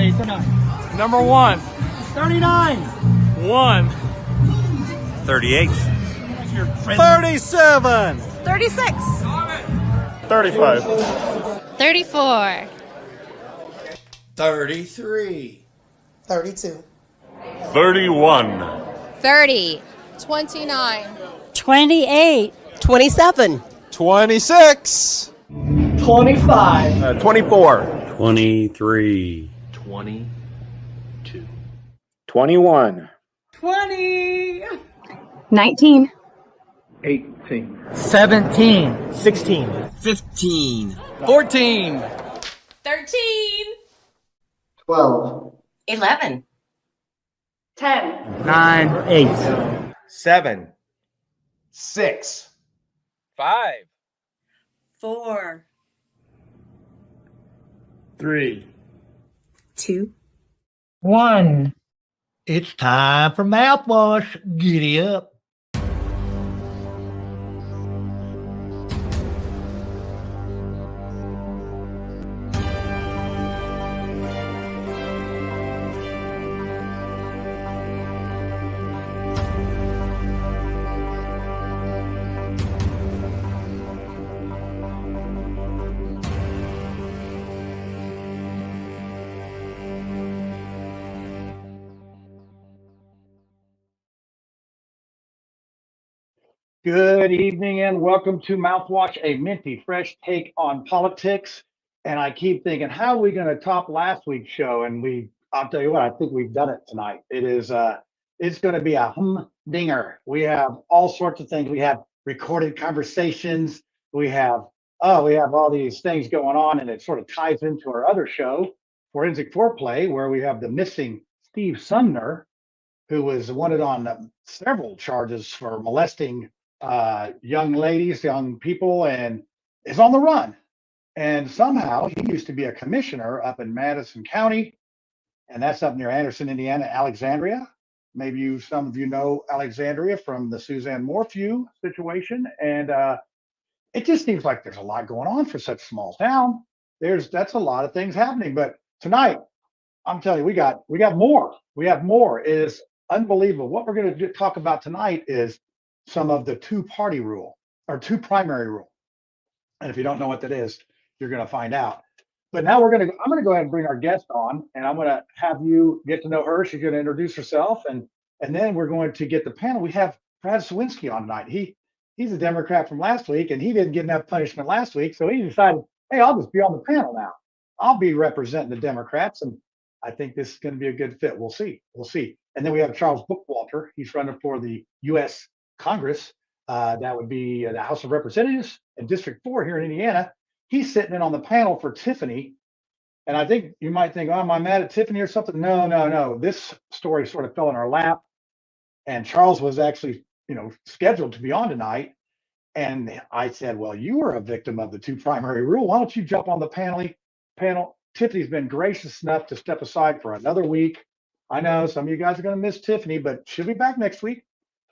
say 39. Number 1. 39. 1. 38. 37. 36. 35. 34. 33. 32. 31. 30. 29. 28. 27. 26. 25. 24. 23. 22. 21. 20. 19. 18. 17. 16. 15. 14. 13. 12. 11. 10. 9. 8. 7. 6. 5. 4. 3. 2. 1. It's time for mouthwash. Giddy up. Good evening and welcome to Mouthwash, a minty fresh take on politics. And I keep thinking, how are we going to top last week's show? And I'll tell you what, I think we've done it tonight. It's going to be a humdinger. We have all sorts of things. We have recorded conversations. We have all these things going on, and it sort of ties into our other show, Forensic Foreplay, where we have the missing Steve Sumner, who was wanted on several charges for molesting young ladies, young people, and is on the run. And somehow he used to be a commissioner up in Madison County, and that's up near Anderson, Indiana, Alexandria. Maybe some of you know Alexandria from the Suzanne Morphew situation. And it just seems like there's a lot going on for such a small town. That's a lot of things happening. But tonight, I'm telling you, we got more. We have more. It is unbelievable. What we're going to talk about tonight is some of the two-party rule or two primary rule. And if you don't know what that is, you're going to find out. But now I'm going to go ahead and bring our guest on, and I'm going to have you get to know her. She's going to introduce herself, and then we're going to get the panel. We have Brad Sawinski on tonight. He's a Democrat from last week, and he didn't get enough punishment last week, so he decided, hey, I'll just be on the panel now. I'll be representing the Democrats, and I think this is going to be a good fit. We'll see. And then we have Charles Bookwalter. He's running for the U.S. Congress. That would be the House of Representatives and District 4 here in Indiana. He's sitting in on the panel for Tiffany. And I think you might think, oh, am I mad at Tiffany or something? No. This story sort of fell in our lap. And Charles was actually, scheduled to be on tonight. And I said, well, you were a victim of the two primary rule. Why don't you jump on the panel? Tiffany's been gracious enough to step aside for another week. I know some of you guys are going to miss Tiffany, but she'll be back next week.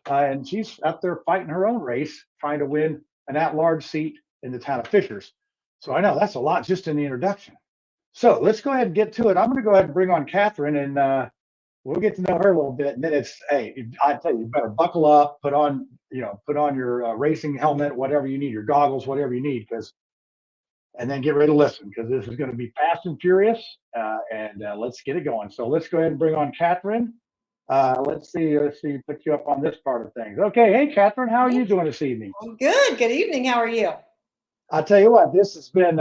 And she's up there fighting her own race, trying to win an at-large seat in the town of Fishers. So I know that's a lot just in the introduction. So let's go ahead and get to it. I'm going to go ahead and bring on Katherine, and we'll get to know her a little bit. And then I tell you, you better buckle up, put on your racing helmet, whatever you need, your goggles, whatever you need, and then get ready to listen, because this is going to be fast and furious. And let's get it going. So let's go ahead and bring on Katherine. Let's see, put you up on this part of things. Okay, hey, Katherine, how are you doing this evening? I'm good. Good evening. How are you? I'll tell you what, this has been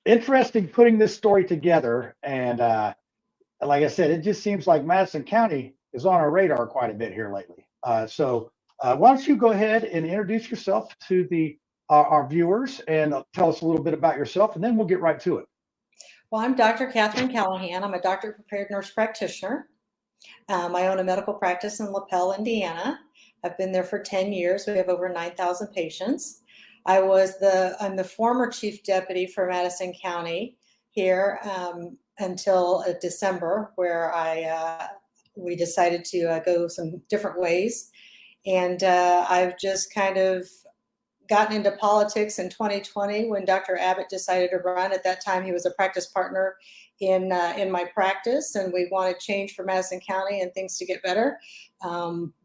interesting putting this story together. And like I said, it just seems like Madison County is on our radar quite a bit here lately. So why don't you go ahead and introduce yourself to our viewers and tell us a little bit about yourself, and then we'll get right to it. Well, I'm Dr. Katherine Callahan. I'm a doctor-prepared nurse practitioner. I own a medical practice in LaPel, Indiana. I've been there for 10 years. We have over 9,000 patients. I'm the former chief deputy for Madison County here until December, where we decided to go some different ways. And I've just kind of gotten into politics in 2020 when Dr. Abbott decided to run. At that time, he was a practice partner in my practice, and we wanted change for Madison County and things to get better.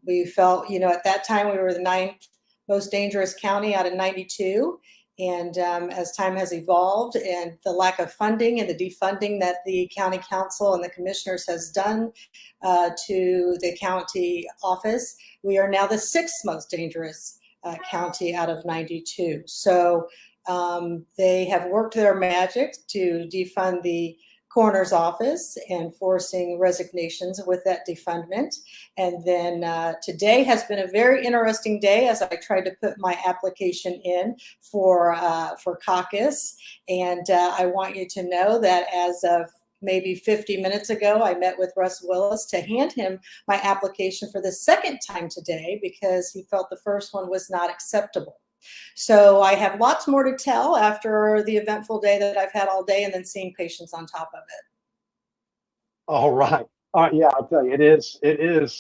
We felt, at that time we were the 9th most dangerous county out of 92. And as time has evolved and the lack of funding and the defunding that the county council and the commissioners has done to the county office, we are now the 6th most dangerous county out of 92. So they have worked their magic to defund the coroner's office and forcing resignations with that defundment. And then today has been a very interesting day as I tried to put my application in for caucus. And I want you to know that as of maybe 50 minutes ago, I met with Russ Willis to hand him my application for the second time today because he felt the first one was not acceptable. So I have lots more to tell after the eventful day that I've had all day and then seeing patients on top of it. All right. Yeah, I'll tell you, it's going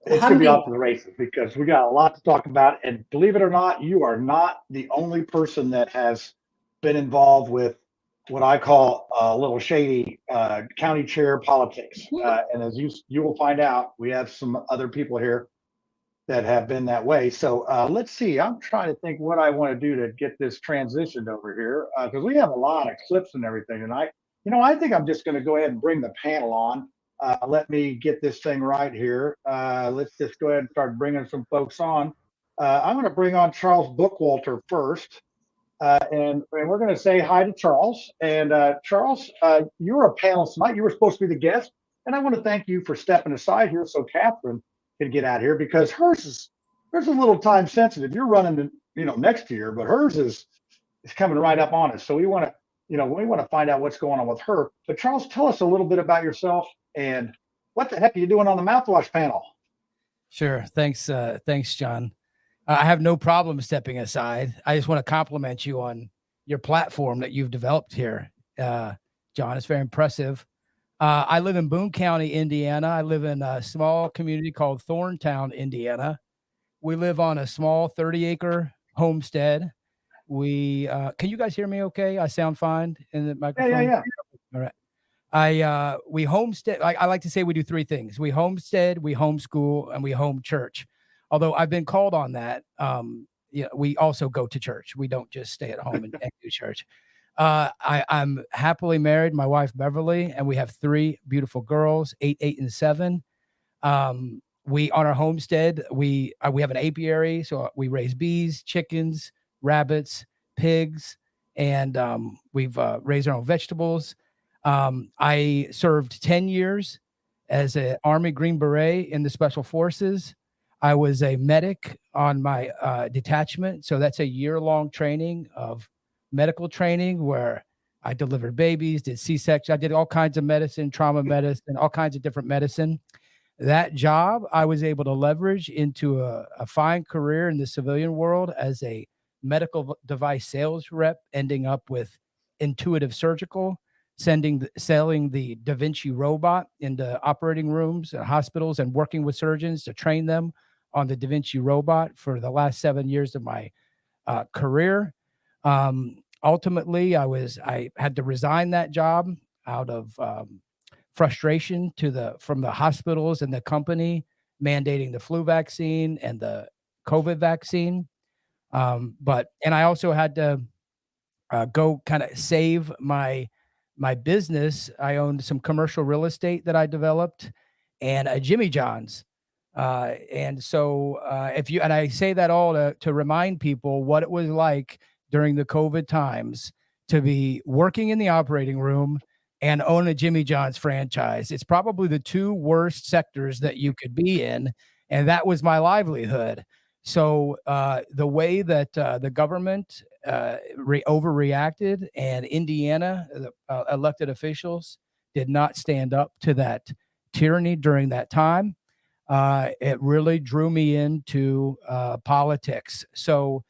to be off to the races because we got a lot to talk about. And believe it or not, you are not the only person that has been involved with what I call a little shady county chair politics. And as you will find out, we have some other people here that have been that way. So let's see. I'm trying to think what I want to do to get this transitioned over here because we have a lot of clips and everything tonight. I think I'm just going to go ahead and bring the panel on. Let me get this thing right here. Let's just go ahead and start bringing some folks on. I'm going to bring on Charles Bookwalter first. And we're going to say hi to Charles. And Charles, you're a panelist tonight. You were supposed to be the guest. And I want to thank you for stepping aside here so Katherine can get out here because hers is a little time sensitive. You're running, next year, but hers is coming right up on us. So we want to find out what's going on with her. But Charles, tell us a little bit about yourself and what the heck are you doing on the Mouthwash panel? Sure. Thanks, John. I have no problem stepping aside. I just want to compliment you on your platform that you've developed here, John. It's very impressive. I live in Boone County, Indiana. I live in a small community called Thorntown, Indiana. We live on a small 30-acre homestead. Can you guys hear me okay? I sound fine in the microphone? Yeah. All right. We homestead. I like to say we do 3 things. We homestead, we homeschool, and we home church. Although I've been called on that. We also go to church. We don't just stay at home and do church. I'm happily married, my wife Beverly, and we have 3 beautiful girls, 8, 8, and 7. We on our homestead, we have an apiary, so we raise bees, chickens, rabbits, pigs, and we've raised our own vegetables. I served 10 years as an Army Green Beret in the Special Forces. I was a medic on my detachment, so that's a year-long training of medical training where I delivered babies, did C-section. I did all kinds of medicine, trauma medicine, all kinds of different medicine. That job I was able to leverage into a fine career in the civilian world as a medical device sales rep, ending up with Intuitive Surgical, selling the Da Vinci robot into operating rooms and hospitals and working with surgeons to train them on the Da Vinci robot for the last 7 years of my career. Ultimately, I had to resign that job out of frustration from the hospitals and the company mandating the flu vaccine and the COVID vaccine. And I also had to go kind of save my business. I owned some commercial real estate that I developed and a Jimmy John's. And I say that all to remind people what it was like during the COVID times to be working in the operating room and own a Jimmy John's franchise. It's probably the 2 worst sectors that you could be in. And that was my livelihood. So the way that the government overreacted and Indiana, elected officials did not stand up to that tyranny during that time. It really drew me into politics. So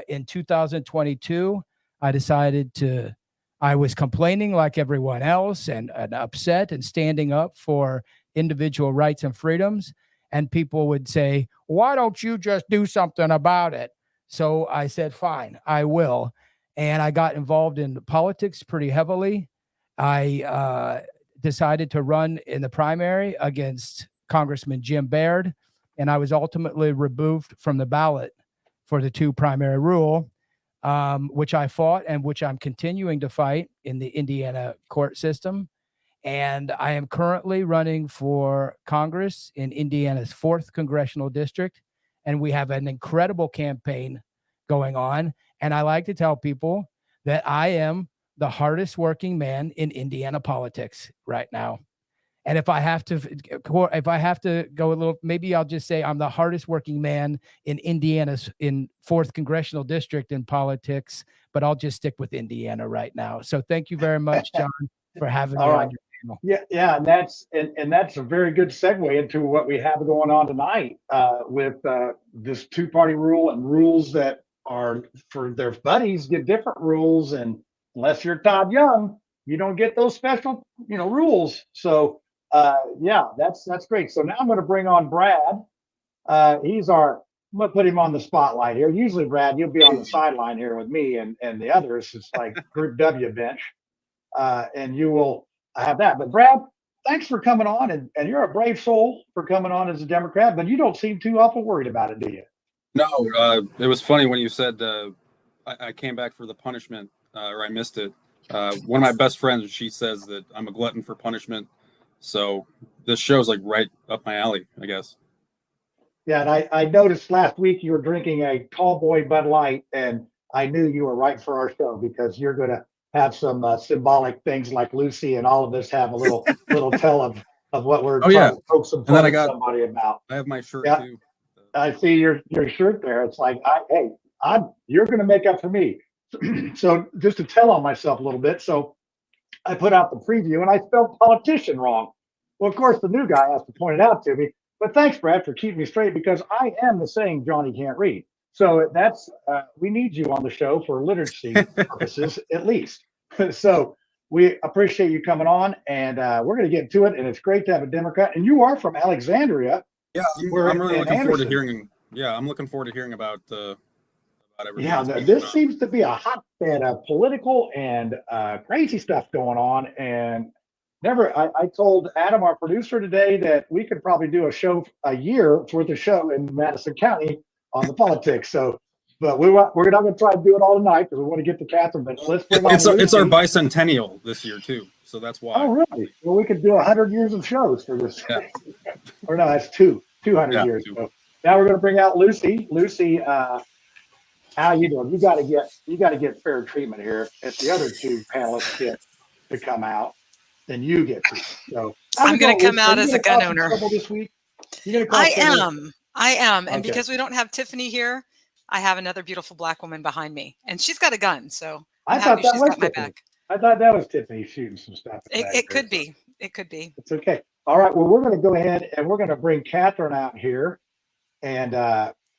in 2022, I was complaining like everyone else and upset and standing up for individual rights and freedoms. And people would say, why don't you just do something about it? So I said, fine, I will. And I got involved in politics pretty heavily. I decided to run in the primary against Congressman Jim Baird, and I was ultimately removed from the ballot for the 2 primary rule, which I fought and which I'm continuing to fight in the Indiana court system. And I am currently running for Congress in Indiana's 4th congressional district. And we have an incredible campaign going on. And I like to tell people that I am the hardest working man in Indiana politics right now. And if I have to go a little, maybe I'll just say I'm the hardest working man in Indiana's in 4th congressional district in politics, but I'll just stick with Indiana right now. So thank you very much, John, for having me on your panel. Yeah, and that's a very good segue into what we have going on tonight with this 2-party rule and rules that are for their buddies get different rules, and unless you're Todd Young, you don't get those special rules. So yeah, that's great. So now I'm going to bring on Brad. I'm going to put him on the spotlight here. Usually, Brad, you'll be on the sideline here with me and the others. It's like Group W bench, and you will have that. But Brad, thanks for coming on, and you're a brave soul for coming on as a Democrat, but you don't seem too awful worried about it, do you? No, it was funny when you said I came back for the punishment, or I missed it. One of my best friends, she says that I'm a glutton for punishment. So this show's like right up my alley, I guess. Yeah, and I noticed last week you were drinking a tall boy Bud Light, and I knew you were right for our show because you're going to have some symbolic things like Lucy and all of us have a little tell of what we're trying to poke some fun at somebody about. I have my shirt too. I see your shirt there. It's like, you're going to make up for me. So just to tell on myself a little bit. So I put out the preview and I spelled politician wrong. Well, of course, the new guy has to point it out to me. But thanks, Brad, for keeping me straight because I am the saying Johnny can't read. So that's we need you on the show for literacy purposes, at least. So we appreciate you coming on, and we're going to get to it. And it's great to have a Democrat. And you are from Alexandria. Yeah, I'm really looking forward to hearing. Yeah, I'm looking forward to hearing about everything. Yeah, this seems to be a hotbed of political and crazy stuff going on. And I told Adam, our producer, today that we could probably do a year's worth of show in Madison County on the politics. So, but we're not going to try to do it all tonight because we want to get to Katherine. But let's bring on it's our bicentennial this year too, so that's why. Oh, really? Well, we could do 100 years of shows for this. Yeah. Or no, that's 200 years. So now we're going to bring out Lucy. Lucy, how you doing? You got to get fair treatment here. If the other 2 panelists get to come out, then you get to. So I'm going to come out as a gun owner this week. I am, and because we don't have Tiffany here, I have another beautiful black woman behind me, and she's got a gun. So I thought that was Tiffany. I thought that was Tiffany shooting some stuff. It could be. It could be. It's okay. All right. Well, we're going to go ahead and we're going to bring Katherine out here, and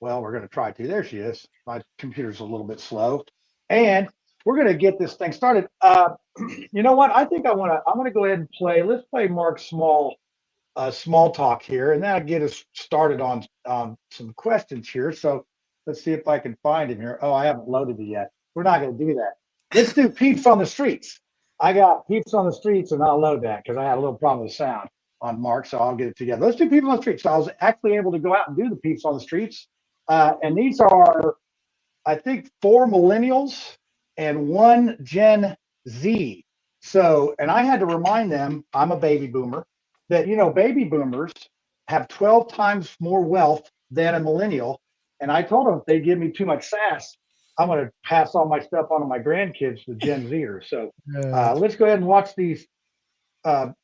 we're going to try to. There she is. My computer's a little bit slow, and we're going to get this thing started. You know what? I think I'm going to go ahead and play. Let's play Mark Small talk here, and that'll get us started on some questions here. So let's see if I can find him here. Oh, I haven't loaded it yet. We're not going to do that. Let's do Peeps on the Streets. I got Peeps on the Streets, and I'll load that because I had a little problem with sound on Mark, so I'll get it together. Let's do Peeps on the Streets. So I was actually able to go out and do the Peeps on the Streets, and these are, I think, 4 millennials and 1 Gen Z. So, and I had to remind them, I'm a baby boomer, that, baby boomers have 12 times more wealth than a millennial. And I told them if they give me too much sass, I'm going to pass all my stuff on to my grandkids, the Gen Zers. So let's go ahead and watch these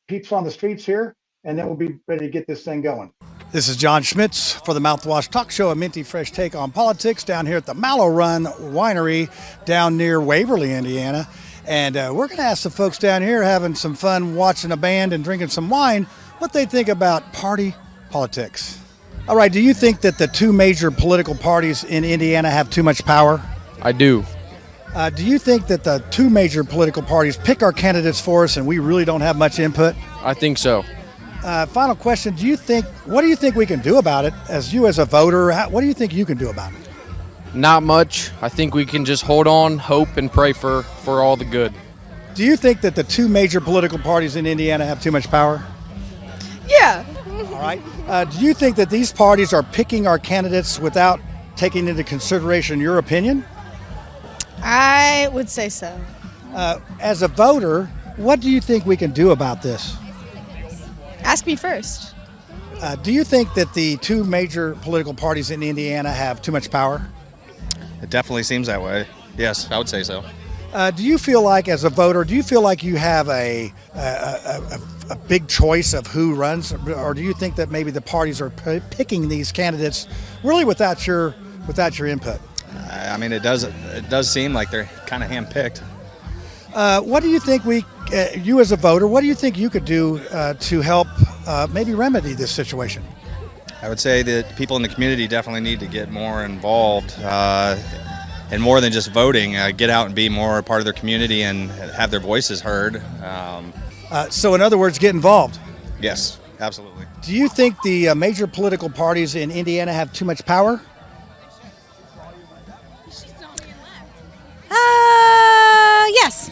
Peeps on the Streets here, and then we'll be ready to get this thing going. This is John Schmitz for the Mouthwash Talk Show, a minty fresh take on politics down here at the Mallow Run Winery down near Waverly, Indiana. And we're going to ask the folks down here having some fun watching a band and drinking some wine what they think about party politics. All right, do you think that the 2 major political parties in Indiana have too much power? I do. Do you think that the 2 major political parties pick our candidates for us and we really don't have much input? I think so. Final question, what do you think we can do about it as a voter? What do you think you can do about it? Not much. I think we can just hold on, hope, and pray for all the good. Do you think that the two major political parties in Indiana have too much power? Yeah. All right. Do you think that these parties are picking our candidates without taking into consideration your opinion? I would say so. As a voter, what do you think we can do about this? Ask me first. Do you think that the two major political parties in Indiana have too much power? It definitely seems that way. Yes, I would say so. Do you feel like, as a voter, do you feel like you have a big choice of who runs, or do you think that maybe the parties are picking these candidates really without your input? I mean, it does seem like they're kind of handpicked. What do you think you as a voter, what do you think you could do to help maybe remedy this situation? I would say that people in the community definitely need to get more involved, and more than just voting, get out and be more a part of their community and have their voices heard. So in other words, get involved. Yes, absolutely. Do you think the major political parties in Indiana have too much power? Yes.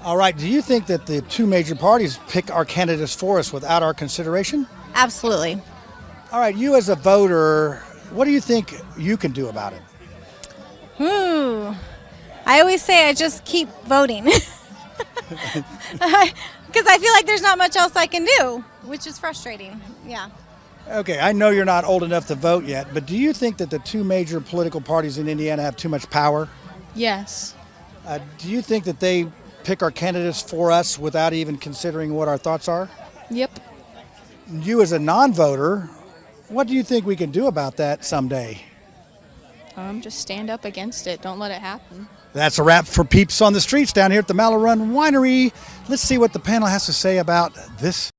All right. Do you think that the two major parties pick our candidates for us without our consideration? Absolutely. All right. You as a voter, what do you think you can do about it? I always say I just keep voting. Because I feel like there's not much else I can do, which is frustrating. Yeah. Okay. I know you're not old enough to vote yet, but do you think that the two major political parties in Indiana have too much power? Yes. Do you think that they pick our candidates for us without even considering what our thoughts are? Yep. You as a non-voter, what do you think we can do about that someday? Just stand up against it. Don't let it happen. That's a wrap for Peeps on the Streets down here at the Mallow Run Winery. Let's see what the panel has to say about this.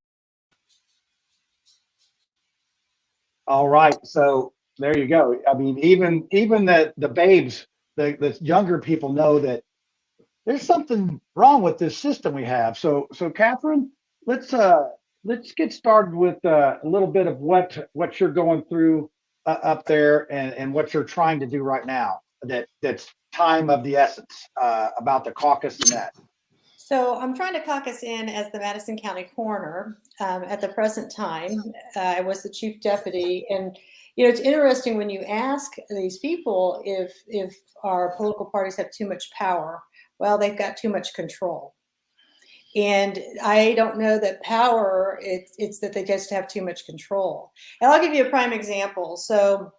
All right, so there you go. I mean, even the babes, the younger people know that there's something wrong with this system we have. So Katherine, let's get started with a little bit of what you're going through up there and what you're trying to do right now. That's time of the essence about the caucus and that. So I'm trying to caucus in as the Madison County coroner at the present time. I was the chief deputy, and it's interesting when you ask these people if our political parties have too much power. Well, they've got too much control. And I don't know that power, it's that they just have too much control. And I'll give you a prime example. So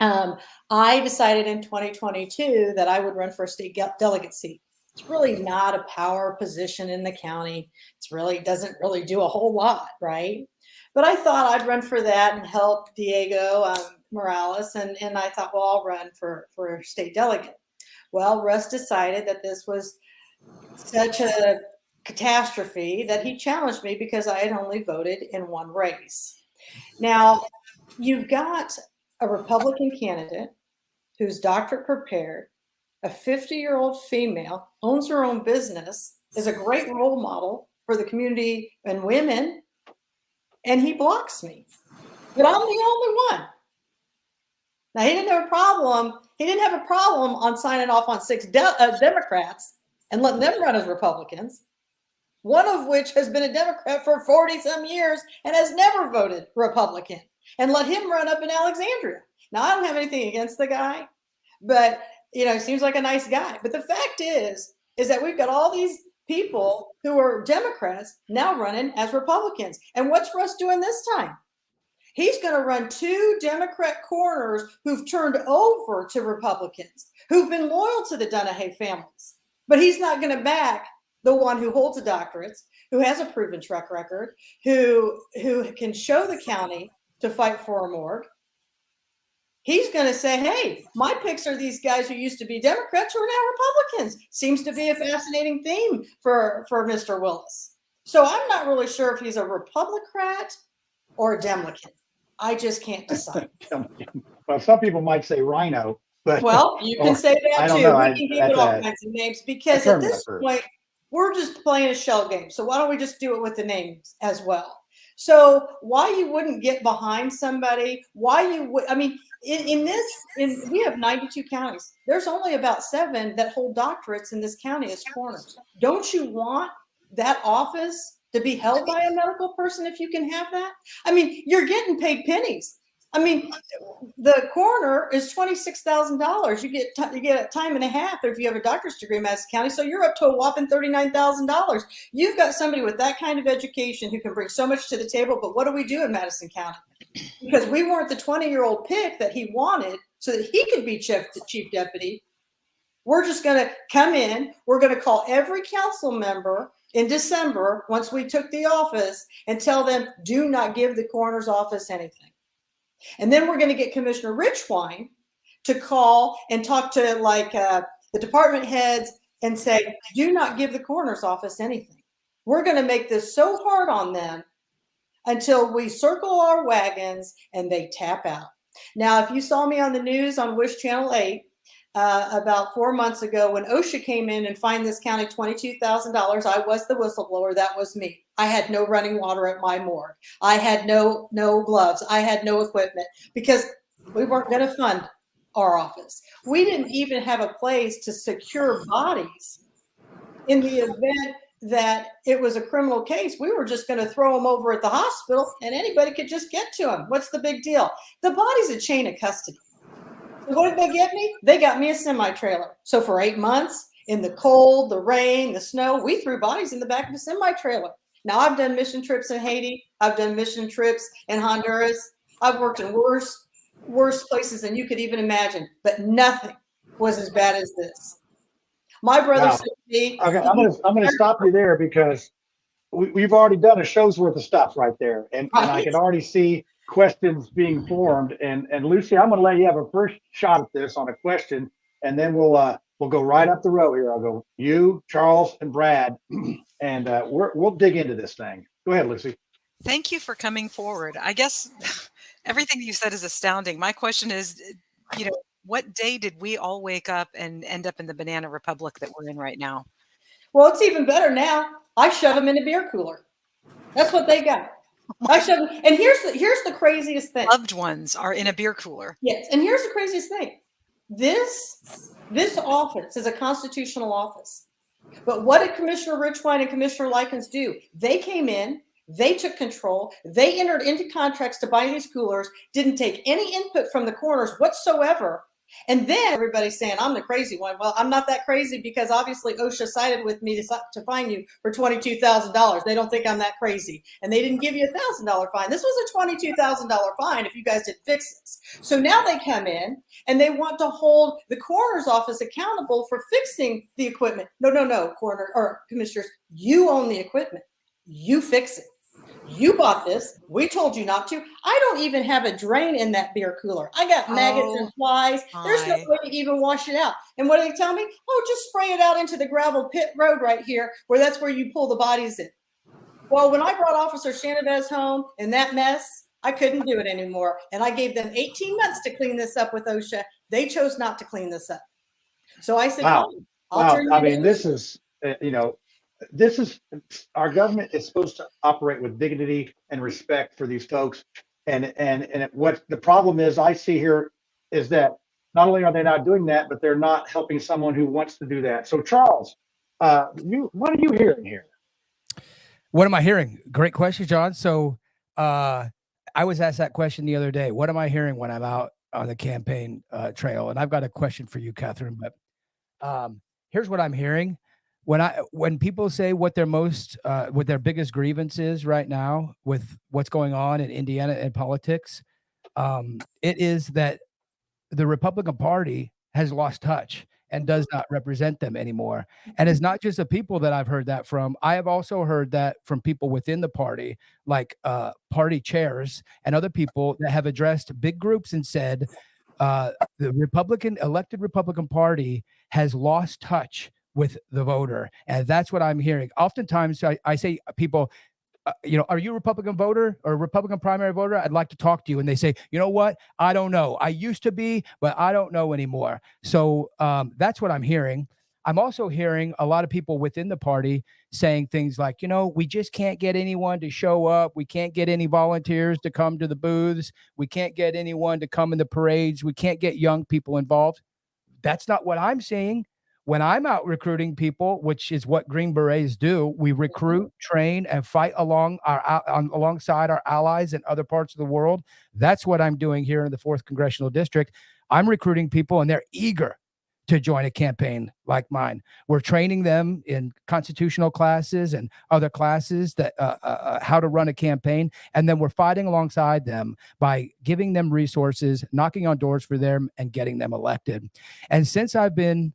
I decided in 2022 that I would run for a state delegate seat. It's really not a power position in the county. Doesn't really do a whole lot, right? But I thought I'd run for that and help Diego Morales. And I thought, well, I'll run for state delegate. Well, Russ decided that this was such a catastrophe that he challenged me because I had only voted in one race. Now, you've got a Republican candidate who's doctorate prepared, a 50-year-old female, owns her own business, is a great role model for the community and women, and he blocks me. But I'm the only one. Now, he didn't have a problem. He didn't have a problem on signing off on 6 Democrats and letting them run as Republicans, one of which has been a Democrat for 40-some years and has never voted Republican, and let him run up in Alexandria. Now, I don't have anything against the guy, but, he seems like a nice guy. But the fact is that we've got all these people who are Democrats now running as Republicans. And what's Russ doing this time? He's going to run 2 Democrat coroners who've turned over to Republicans, who've been loyal to the Dunahee families. But he's not going to back the one who holds a doctorate, who has a proven track record, who can show the county to fight for a morgue. He's going to say, hey, my picks are these guys who used to be Democrats who are now Republicans. Seems to be a fascinating theme for Mr. Willis. So I'm not really sure if he's a Republican or a Democrat. I just can't decide. Well, some people might say rhino, but well, you can say that too. Know. We can give it all kinds of names because at this point, we're just playing a shell game. So why don't we just do it with the names as well? So why you wouldn't get behind somebody, we have 92 counties. There's only about 7 that hold doctorates in this county as coroners. Don't you want that office to be held by a medical person if you can have that? I mean, you're getting paid pennies. I mean, the coroner is $26,000. You get a time and a half if you have a doctor's degree in Madison County. So you're up to a whopping $39,000. You've got somebody with that kind of education who can bring so much to the table. But what do we do in Madison County? Because we weren't the 20-year-old pick that he wanted so that he could be chief deputy. We're just going to come in. We're going to call every council member in December, once we took the office, and tell them, do not give the coroner's office anything. And then we're going to get Commissioner Richwine to call and talk to the department heads and say, do not give the coroner's office anything. We're going to make this so hard on them until we circle our wagons and they tap out. Now, if you saw me on the news on Wish Channel 8 about 4 months ago when OSHA came in and fined this county $22,000, I was the whistleblower. That was me. I had no running water at my morgue. I had no gloves. I had no equipment because we weren't going to fund our office. We didn't even have a place to secure bodies in the event that it was a criminal case. We were just going to throw them over at the hospital and anybody could just get to them. What's the big deal? The body's a chain of custody. So what did they get me? They got me a semi-trailer. So for 8 months in the cold, the rain, the snow, we threw bodies in the back of a semi-trailer. Now, I've done mission trips in Haiti. I've done mission trips in Honduras. I've worked in worse places than you could even imagine, but nothing was as bad as this. My brother said to me, okay, I'm gonna stop you there because we've already done a show's worth of stuff right there, and I can already see questions being formed. And Lucy, I'm gonna let you have a first shot at this on a question, and then we'll go right up the row here. I'll go you, Charles, and Brad. And we'll dig into this thing. Go ahead, Lucy. Thank you for coming forward. I guess everything you said is astounding. My question is, what day did we all wake up and end up in the banana republic that we're in right now? Well, it's even better now. I shove them in a beer cooler. That's what they got. I shove them. And here's the craziest thing. Loved ones are in a beer cooler. Yes. And here's the craziest thing. This office is a constitutional office. But what did Commissioner Richwine and Commissioner Likens do? They came in, they took control, they entered into contracts to buy these coolers, didn't take any input from the coroners whatsoever. And then everybody's saying, I'm the crazy one. Well, I'm not that crazy because obviously OSHA sided with me to fine you for $22,000. They don't think I'm that crazy. And they didn't give you a $1,000 fine. This was a $22,000 fine if you guys didn't fix this. So now they come in and they want to hold the coroner's office accountable for fixing the equipment. No, coroner or commissioners, you own the equipment. You fix it. You bought this. We told you not to. I don't even have a drain in that beer cooler. I got maggots and flies. There's no way to even wash it out. And what do they tell me? Oh, just spray it out into the gravel pit road right here, that's where you pull the bodies in. Well, when I brought Officer Shanavez home in that mess, I couldn't do it anymore. And I gave them 18 months to clean this up with OSHA. They chose not to clean this up. So I said, wow. I mean, this is, our government is supposed to operate with dignity and respect for these folks. And what the problem is I see here is that not only are they not doing that, but they're not helping someone who wants to do that. So Charles, what are you hearing here? What am I hearing? Great question, John. So I was asked that question the other day. What am I hearing when I'm out on the campaign trail? And I've got a question for you, Katherine, but here's what I'm hearing. When people say what their biggest grievance is right now with what's going on in Indiana and politics, it is that the Republican Party has lost touch and does not represent them anymore. And it's not just the people that I've heard that from. I have also heard that from people within the party, like party chairs and other people that have addressed big groups and said the elected Republican Party has lost touch with the voter. And that's what I'm hearing. Oftentimes I say people, are you a Republican voter or a Republican primary voter? I'd like to talk to you. And they say, you know what? I don't know. I used to be, but I don't know anymore. So that's what I'm hearing. I'm also hearing a lot of people within the party saying things like, we just can't get anyone to show up. We can't get any volunteers to come to the booths. We can't get anyone to come in the parades. We can't get young people involved. That's not what I'm seeing. When I'm out recruiting people, which is what Green Berets do, we recruit, train, and fight alongside our allies in other parts of the world. That's what I'm doing here in the 4th Congressional District. I'm recruiting people, and they're eager to join a campaign like mine. We're training them in constitutional classes and other classes that how to run a campaign, and then we're fighting alongside them by giving them resources, knocking on doors for them, and getting them elected. And since I've been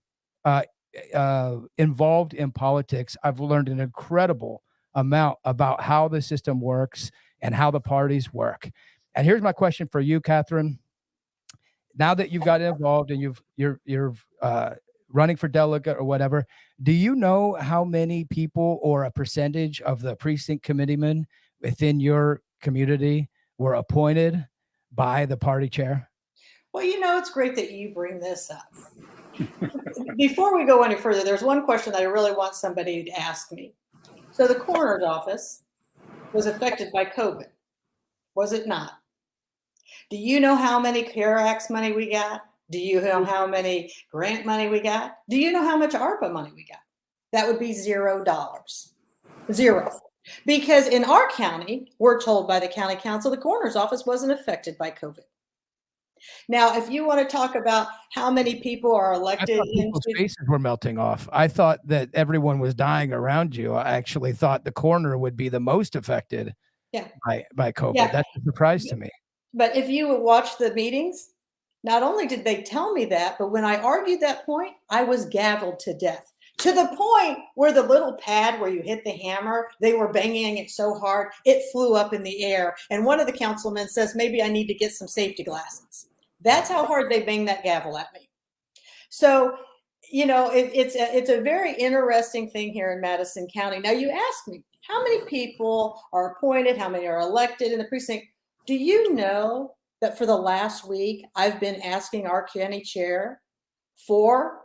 involved in politics, I've learned an incredible amount about how the system works and how the parties work. And here's my question for you, Katherine. Now that you've got involved and you're running for delegate or whatever, do you know how many people or a percentage of the precinct committeemen within your community were appointed by the party chair? Well, it's great that you bring this up. Before we go any further, there's one question that I really want somebody to ask me. So the coroner's office was affected by COVID, was it not? Do you know how many CARE Act money we got? Do you know how many grant money we got? Do you know how much ARPA money we got? That would be $0. Zero. Because in our county, we're told by the county council, the coroner's office wasn't affected by COVID. Now, if you want to talk about how many people are elected, people's faces were melting off. I thought that everyone was dying around you. I actually thought the coroner would be the most affected by COVID. Yeah. That's a surprise to me. But if you watch the meetings, not only did they tell me that, but when I argued that point, I was gavelled to death. To the point where the little pad where you hit the hammer, they were banging it so hard, it flew up in the air. And one of the councilmen says, maybe I need to get some safety glasses. That's how hard they banged that gavel at me. So, it's a very interesting thing here in Madison County. Now, you ask me, how many people are appointed? How many are elected in the precinct? Do you know that for the last week, I've been asking our county chair for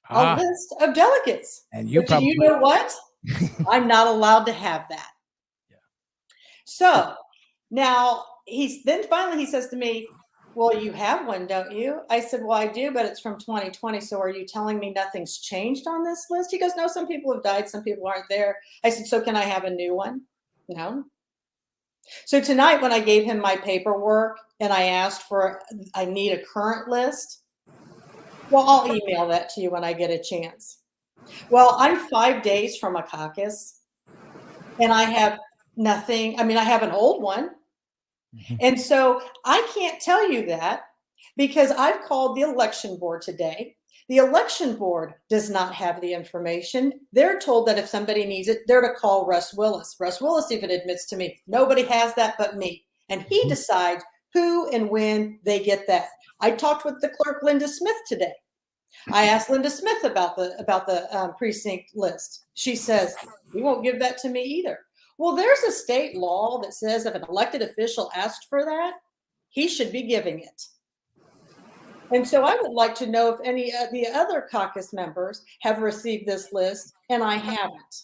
a list of delegates? And you do you know what? I'm not allowed to have that. Yeah. So now finally he says to me, well, you have one, don't you? I said, well, I do, but it's from 2020. So are you telling me nothing's changed on this list? He goes, no, some people have died. Some people aren't there. I said, so can I have a new one? No. So tonight when I gave him my paperwork and I asked I need a current list. Well, I'll email that to you when I get a chance. Well, I'm 5 days from a caucus and I have nothing. I mean, I have an old one. And so I can't tell you that because I've called the election board today. The election board does not have the information. They're told that if somebody needs it, they're to call Russ Willis. Russ Willis even admits to me, nobody has that but me. And he decides who and when they get that. I talked with the clerk, Linda Smith, today. I asked Linda Smith about the precinct list. She says, he won't give that to me either. Well, there's a state law that says if an elected official asked for that, he should be giving it. And so I would like to know if any of the other caucus members have received this list, and I haven't,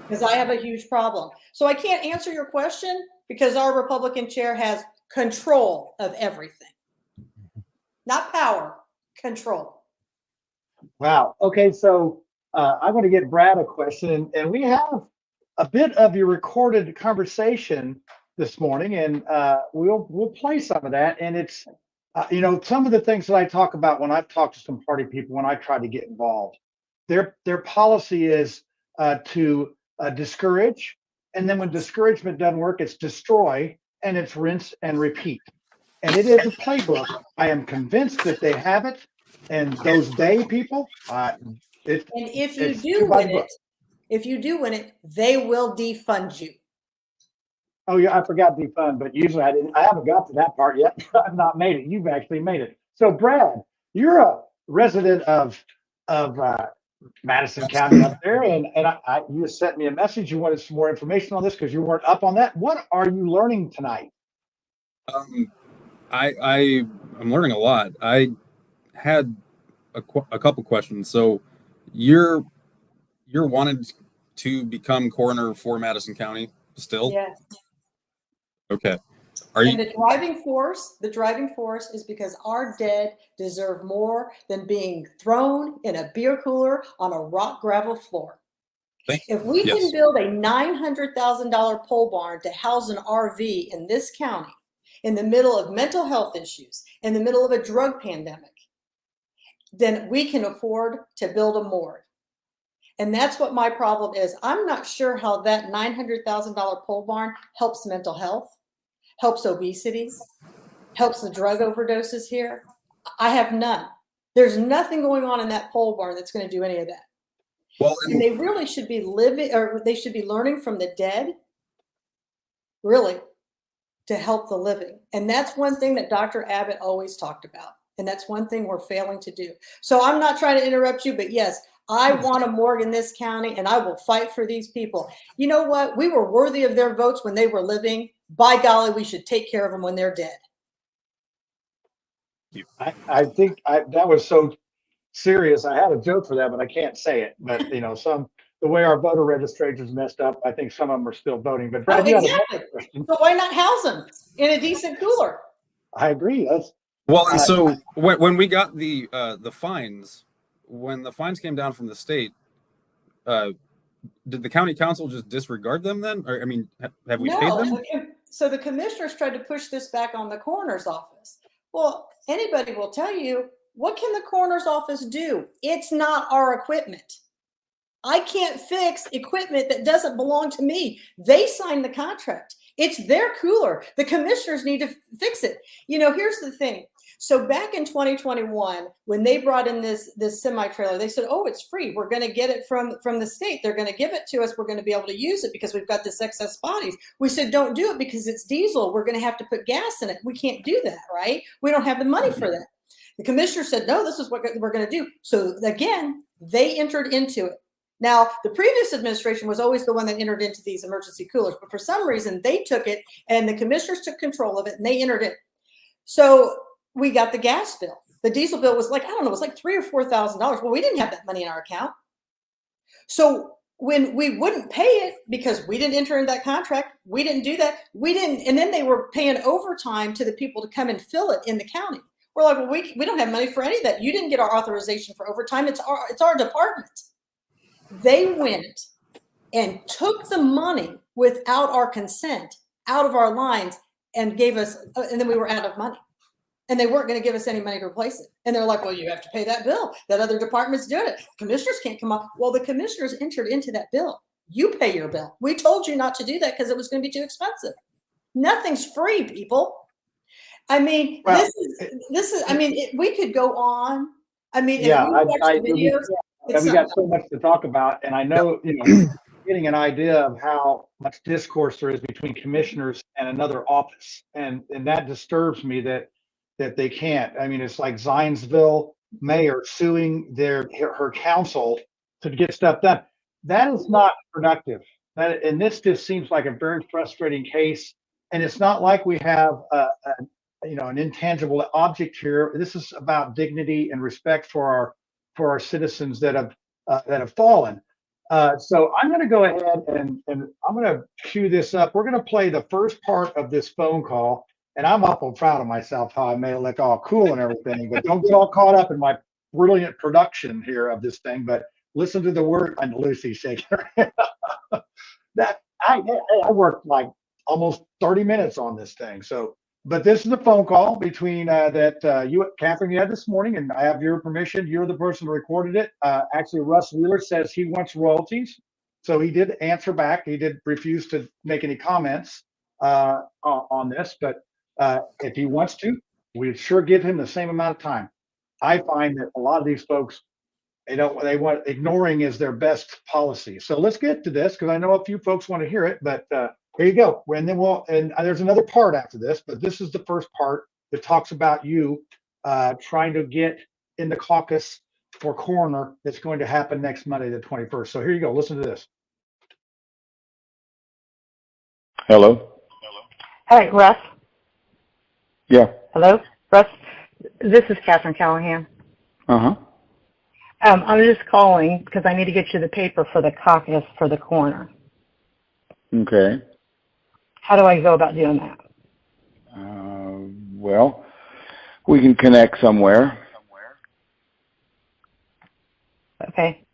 because I have a huge problem. So I can't answer your question because our Republican chair has control of everything. Not power, control. Wow. Okay, so I'm going to get Brad a question, and we have a bit of your recorded conversation this morning, and we'll play some of that. And it's some of the things that I talk about when I've talked to some party people when I try to get involved. Their policy is to discourage, and then when discouragement doesn't work, it's destroy, and it's rinse and repeat. And it is a playbook. I am convinced that they have it, and those people. And if you do win it, they will defund you. Oh yeah, I forgot defund, but usually I haven't got to that part yet. I've not made it. You've actually made it. So Brad, you're a resident of Madison County up there, and you sent me a message. You wanted some more information on this because you weren't up on that. What are you learning tonight? I'm learning a lot. I had a couple questions. So You're wanted to become coroner for Madison County still? Yes. Okay. And the driving force is because our dead deserve more than being thrown in a beer cooler on a rock gravel floor. If we can build a $900,000 pole barn to house an RV in this county, in the middle of mental health issues, in the middle of a drug pandemic, then we can afford to build a morgue. And that's what my problem is. I'm not sure how that $900,000 pole barn helps mental health, helps obesity, helps the drug overdoses here. I have none. There's nothing going on in that pole barn that's going to do any of that. Well, and they really should be living, or they should be learning from the dead, really, to help the living. And that's one thing that Dr. Abbott always talked about. And that's one thing we're failing to do. So I'm not trying to interrupt you, but yes, I want a morgue in this county, and I will fight for these people. You know what? We were worthy of their votes when they were living. By golly, we should take care of them when they're dead. I think that was so serious. I had a joke for that, but I can't say it. But the way our voter registration's messed up, I think some of them are still voting. But Brad, exactly. So why not house them in a decent cooler? I agree. Well, and so when we got the fines, when the fines came down from the state, did the county council just disregard them then? Or, I mean, have we paid them? So the commissioners tried to push this back on the coroner's office. Well, anybody will tell you, what can the coroner's office do? It's not our equipment. I can't fix equipment that doesn't belong to me. They signed the contract. It's their cooler. The commissioners need to fix it. Here's the thing. So back in 2021, when they brought in this semi-trailer, they said, oh, it's free. We're going to get it from the state. They're going to give it to us. We're going to be able to use it because we've got this excess bodies. We said, don't do it because it's diesel. We're going to have to put gas in it. We can't do that, right? We don't have the money for that. The commissioner said, no, this is what we're going to do. So again, they entered into it. Now, the previous administration was always the one that entered into these emergency coolers, but for some reason they took it and the commissioners took control of it and they entered it. So we got the gas bill. The diesel bill was like, I don't know, it was like $3,000 or $4,000. Well, we didn't have that money in our account. So when we wouldn't pay it because we didn't enter into that contract, we didn't do that. We didn't. And then they were paying overtime to the people to come and fill it in the county. We're like, well, we don't have money for any of that. You didn't get our authorization for overtime. It's our department. They went and took the money without our consent out of our lines and gave us, and then we were out of money. And they weren't going to give us any money to replace it. And they're like, well, you have to pay that bill. That other department's doing it. Commissioners can't come up. Well, the commissioners entered into that bill. You pay your bill. We told you not to do that because it was going to be too expensive. Nothing's free, people. I mean, well, this is. I mean, we could go on. I mean, if you watch the videos, we got so much to talk about, and I know getting an idea of how much discourse there is between commissioners and another office, and that disturbs me that they can't. I mean, it's like Zionsville mayor suing her council to get stuff done. That is not productive. And this just seems like a very frustrating case. And it's not like we have an intangible object here. This is about dignity and respect for our citizens that have fallen. So I'm going to go ahead and I'm going to cue this up. We're going to play the first part of this phone call. And I'm awful proud of myself how I made it look all cool and everything. But don't get all caught up in my brilliant production here of this thing. But listen to the word. And Lucy's shaking her head. That I worked like almost 30 minutes on this thing. So, but this is a phone call between Catherine, you had this morning, and I have your permission. You're the person who recorded it. Actually, Russ Wheeler says he wants royalties. So he did answer back. He did refuse to make any comments on this, but if he wants to, we'd sure give him the same amount of time. I find that a lot of these folks, they want ignoring is their best policy. So let's get to this because I know a few folks want to hear it, but here you go. And then there's another part after this, but this is the first part that talks about you trying to get in the caucus for coroner that's going to happen next Monday, the 21st. So here you go. Listen to this. Hello. Hi, Russ. Yeah. Hello, Russ. This is Katherine Callahan. Uh-huh. I'm just calling because I need to get you the paper for the caucus for the coroner. Okay. How do I go about doing that? Well, we can connect somewhere. Okay.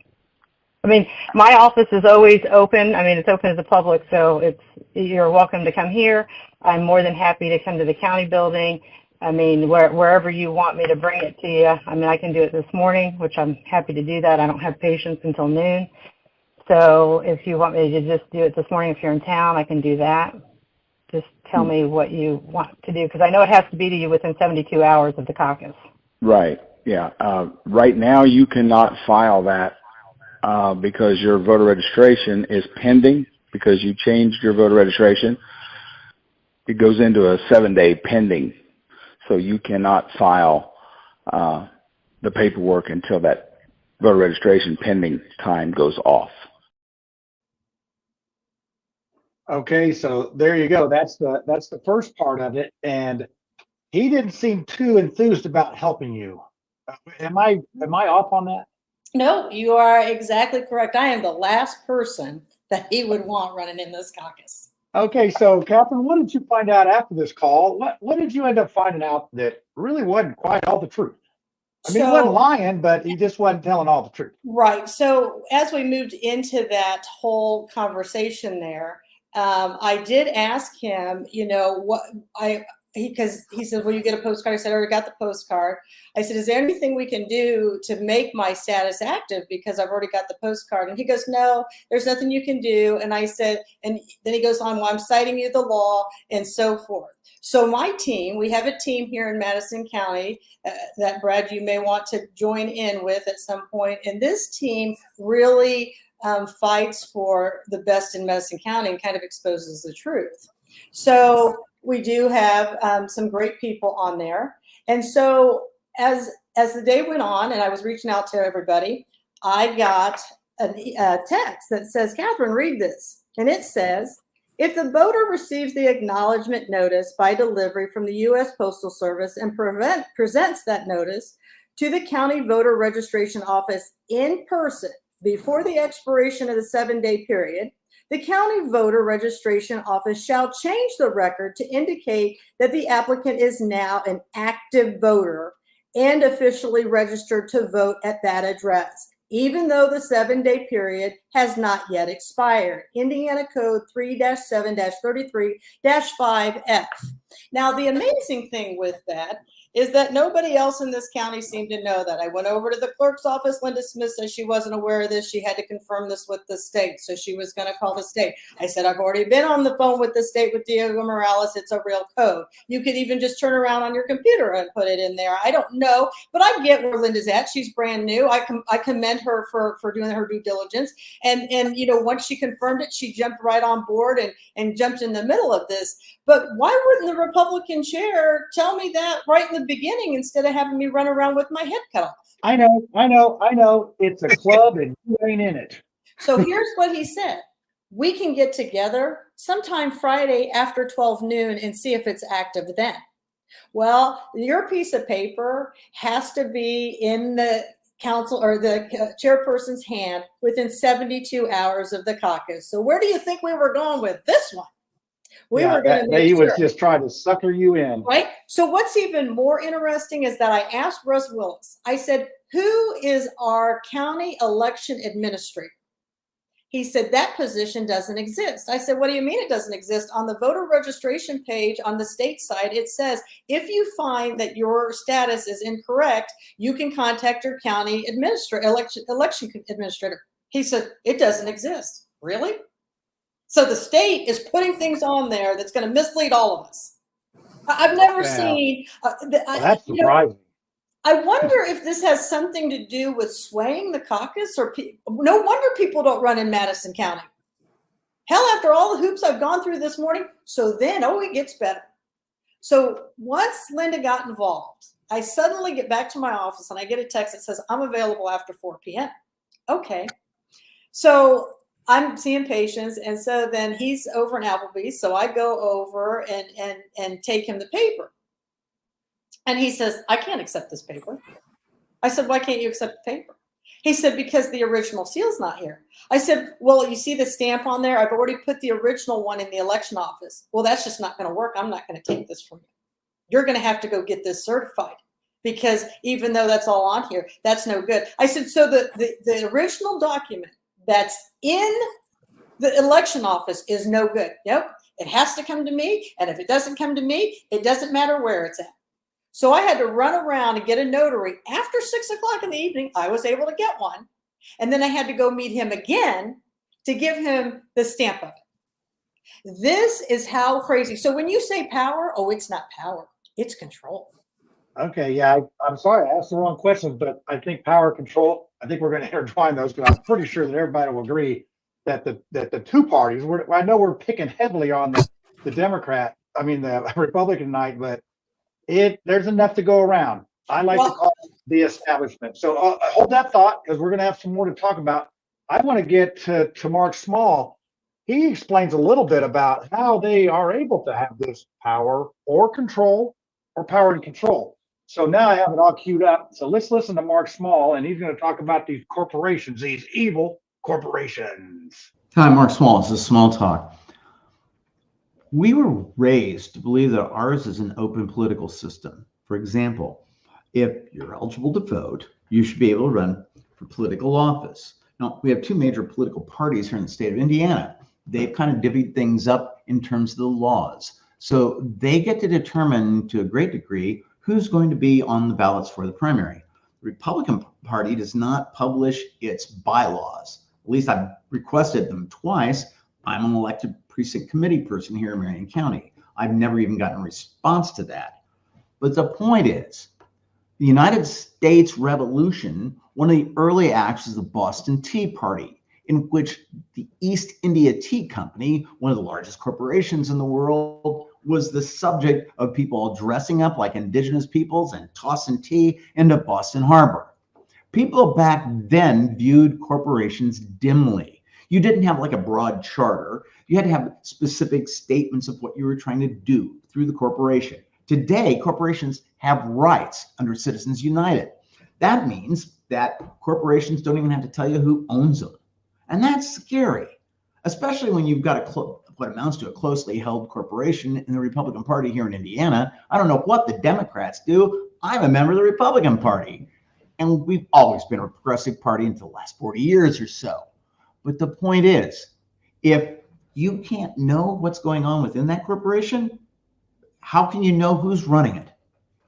I mean, my office is always open. I mean, it's open to the public, so you're welcome to come here. I'm more than happy to come to the county building. I mean, wherever you want me to bring it to you. I mean, I can do it this morning, which I'm happy to do that. I don't have patients until noon. So if you want me to just do it this morning, if you're in town, I can do that. Just tell me what you want to do, because I know it has to be to you within 72 hours of the caucus. Right. Yeah. Right now, you cannot file that because your voter registration is pending because you changed your voter registration. It goes into a 7-day pending. So you cannot file the paperwork until that voter registration pending time goes off. Okay, so there you go. That's the first part of it, and he didn't seem too enthused about helping you. Am I off on that? No, you are exactly correct. I am the last person that he would want running in this caucus. Okay, so Catherine, what did you find out after this call? What did you end up finding out that really wasn't quite all the truth? I mean, he wasn't lying, but he just wasn't telling all the truth. Right. So as we moved into that whole conversation there, I did ask him, because he said, "Will you get a postcard?" I said, "I already got the postcard." I said, "Is there anything we can do to make my status active because I've already got the postcard?" And he goes, "No, there's nothing you can do." And I said, and then he goes on, "Well, I'm citing you the law," and so forth. So my team, we have a team here in Madison County that, Brad, you may want to join in with at some point. And this team really fights for the best in Madison County and kind of exposes the truth. So we do have some great people on there. And so as the day went on and I was reaching out to everybody, I got a text that says, "Catherine, read this." And it says, "If the voter receives the acknowledgement notice by delivery from the U.S. Postal Service and presents that notice to the county voter registration office in person before the expiration of the 7-day period, the county voter registration office shall change the record to indicate that the applicant is now an active voter and officially registered to vote at that address, even though the 7-day period has not yet expired." Indiana Code 3-7-33-5F. Now, the amazing thing with that is that nobody else in this county seemed to know that. I went over to the clerk's office. Linda Smith said she wasn't aware of this. She had to confirm this with the state, so she was going to call the state. I said, "I've already been on the phone with the state with Diego Morales. It's a real code. You could even just turn around on your computer and put it in there." I don't know, but I get where Linda's at. She's brand new. I commend her for doing her due diligence. And once she confirmed it, she jumped right on board and jumped in the middle of this. But why wouldn't the Republican chair tell me that right in the beginning instead of having me run around with my head cut off? I know. It's a club and you ain't in it. So here's what he said. "We can get together sometime Friday after 12 noon and see if it's active then." Well, your piece of paper has to be in the council or the chairperson's hand within 72 hours of the caucus. So where do you think we were going with this one? We were going to make he sure. was just trying to sucker you in. Right? So what's even more interesting is that I asked Russ Willis, I said, "Who is our county election administrator?" He said, "That position doesn't exist." I said, "What do you mean it doesn't exist?" On the voter registration page on the state side, it says, "If you find that your status is incorrect, you can contact your county election administrator." He said, "It doesn't exist." Really? So the state is putting things on there that's going to mislead all of us. I've never seen. That's surprising. I wonder if this has something to do with swaying the caucus, or no wonder people don't run in Madison County. Hell, after all the hoops I've gone through this morning. So then, it gets better. So once Linda got involved, I suddenly get back to my office and I get a text that says, "I'm available after 4 p.m. Okay. So I'm seeing patients, and so then he's over in Applebee's, so I go over and take him the paper. And he says, "I can't accept this paper." I said, "Why can't you accept the paper?" He said, because the original seal's not here. I said, well, you see the stamp on there? I've already put the original one in the election office. Well, that's just not going to work. I'm not going to take this from you. You're going to have to go get this certified, because even though that's all on here, that's no good. I said, so the original document that's in the election office is no good. Nope. It has to come to me. And if it doesn't come to me, it doesn't matter where it's at. So I had to run around and get a notary. After 6 o'clock in the evening, I was able to get one. And then I had to go meet him again to give him the stamp of it. This is how crazy. So when you say power, oh, it's not power. It's control. Okay, yeah, I'm sorry I asked the wrong questions, but I think power control, I think we're going to intertwine those, because I'm pretty sure that everybody will agree that the two parties, I know we're picking heavily on the Democrat, the Republican night, but there's enough to go around. I like to call it the establishment. So hold that thought, because we're going to have some more to talk about. I want to get to Mark Small. He explains a little bit about how they are able to have this power or control, or power and control. So now I have it all queued up. So let's listen to Mark Small, and he's going to talk about these corporations, these evil corporations. Hi, Mark Small. This is Small Talk. We were raised to believe that ours is an open political system. For example, if you're eligible to vote, you should be able to run for political office. Now, we have two major political parties here in the state of Indiana. They've kind of divvied things up in terms of the laws. So they get to determine to a great degree who's going to be on the ballots for the primary. The Republican Party does not publish its bylaws. At least I've requested them twice. I'm an elected precinct committee person here in Marion County. I've never even gotten a response to that. But the point is, the United States Revolution, one of the early acts is the Boston Tea Party, in which the East India Tea Company, one of the largest corporations in the world, was the subject of people dressing up like indigenous peoples and tossing tea into Boston Harbor. People back then viewed corporations dimly. You didn't have like a broad charter. You had to have specific statements of what you were trying to do through the corporation. Today, corporations have rights under Citizens United. That means that corporations don't even have to tell you who owns them. And that's scary, especially when you've got what amounts to a closely held corporation in the Republican Party here in Indiana. I don't know what the Democrats do. I'm a member of the Republican Party. And we've always been a progressive party until the last 40 years or so. But the point is, if you can't know what's going on within that corporation, how can you know who's running it?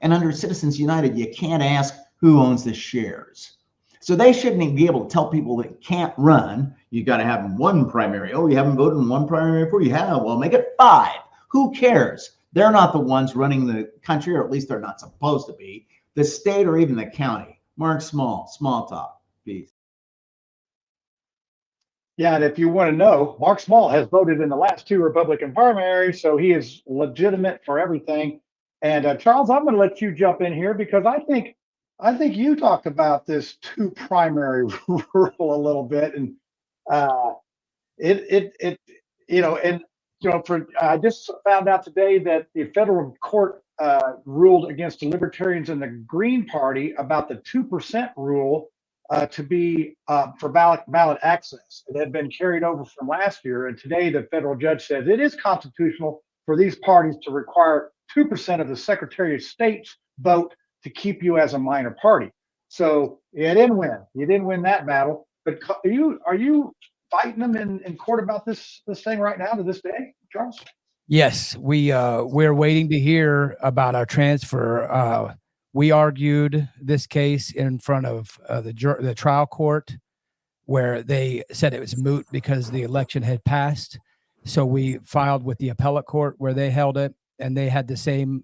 And under Citizens United, you can't ask who owns the shares. So they shouldn't even be able to tell people that can't run. You got to have one primary. Oh, you haven't voted in one primary before? You have. Well, make it 5. Who cares? They're not the ones running the country, or at least they're not supposed to be. The state or even the county. Mark Small, Small Talk. Peace. Yeah, and if you want to know, Mark Small has voted in the last 2 Republican primaries, so he is legitimate for everything. And Charles, I'm going to let you jump in here, because I think you talked about this 2 primary rule a little bit, and I just found out today that the federal court ruled against the Libertarians and the Green Party about the 2% rule to be for ballot access. It had been carried over from last year, and today the federal judge says it is constitutional for these parties to require 2% of the Secretary of State's vote to keep you as a minor party. So you didn't win. You didn't win that battle. But are you fighting them in court about this thing right now to this day, Charles? Yes, we're waiting to hear about our transfer. We argued this case in front of the trial court, where they said it was moot because the election had passed. So we filed with the appellate court, where they held it, and they had the same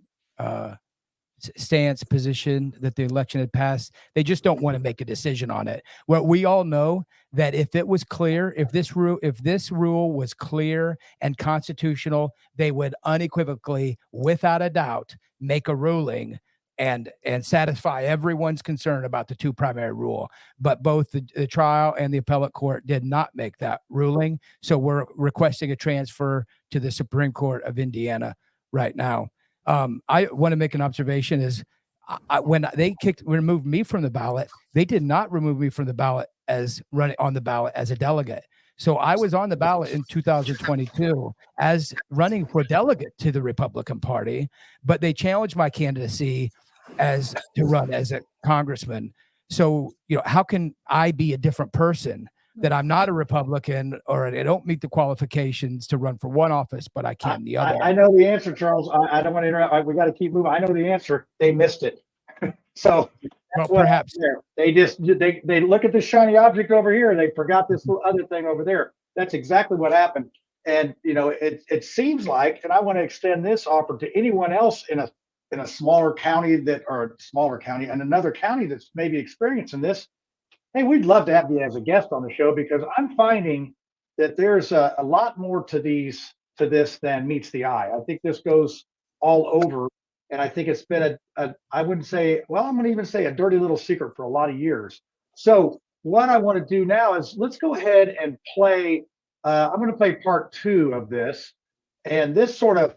stance position that the election had passed. They just don't want to make a decision on it. Well, we all know that if it was clear, if this rule was clear and constitutional, they would unequivocally, without a doubt, make a ruling and satisfy everyone's concern about the 2 primary rule. But both the trial and the appellate court did not make that ruling. So we're requesting a transfer to the Supreme Court of Indiana right now. I want to make an observation is when they removed me from the ballot, they did not remove me from the ballot as running on the ballot as a delegate. So I was on the ballot in 2022 as running for delegate to the Republican Party, but they challenged my candidacy as to run as a congressman. So, how can I be a different person that I'm not a Republican or I don't meet the qualifications to run for one office, but I can the other? I know the answer, Charles. I don't want to interrupt. We got to keep moving. I know the answer. They missed it. So that's what perhaps they look at the shiny object over here and they forgot this little other thing over there. That's exactly what happened. And it seems like, and I want to extend this offer to anyone else in a smaller county and another county that's maybe experiencing this. Hey, we'd love to have you as a guest on the show, because I'm finding that there's a lot more to this than meets the eye. I think this goes all over. And I think it's been I wouldn't say, well, I'm going to even say a dirty little secret for a lot of years. So what I want to do now is let's go ahead and play. I'm going to play part 2 of this. And this sort of,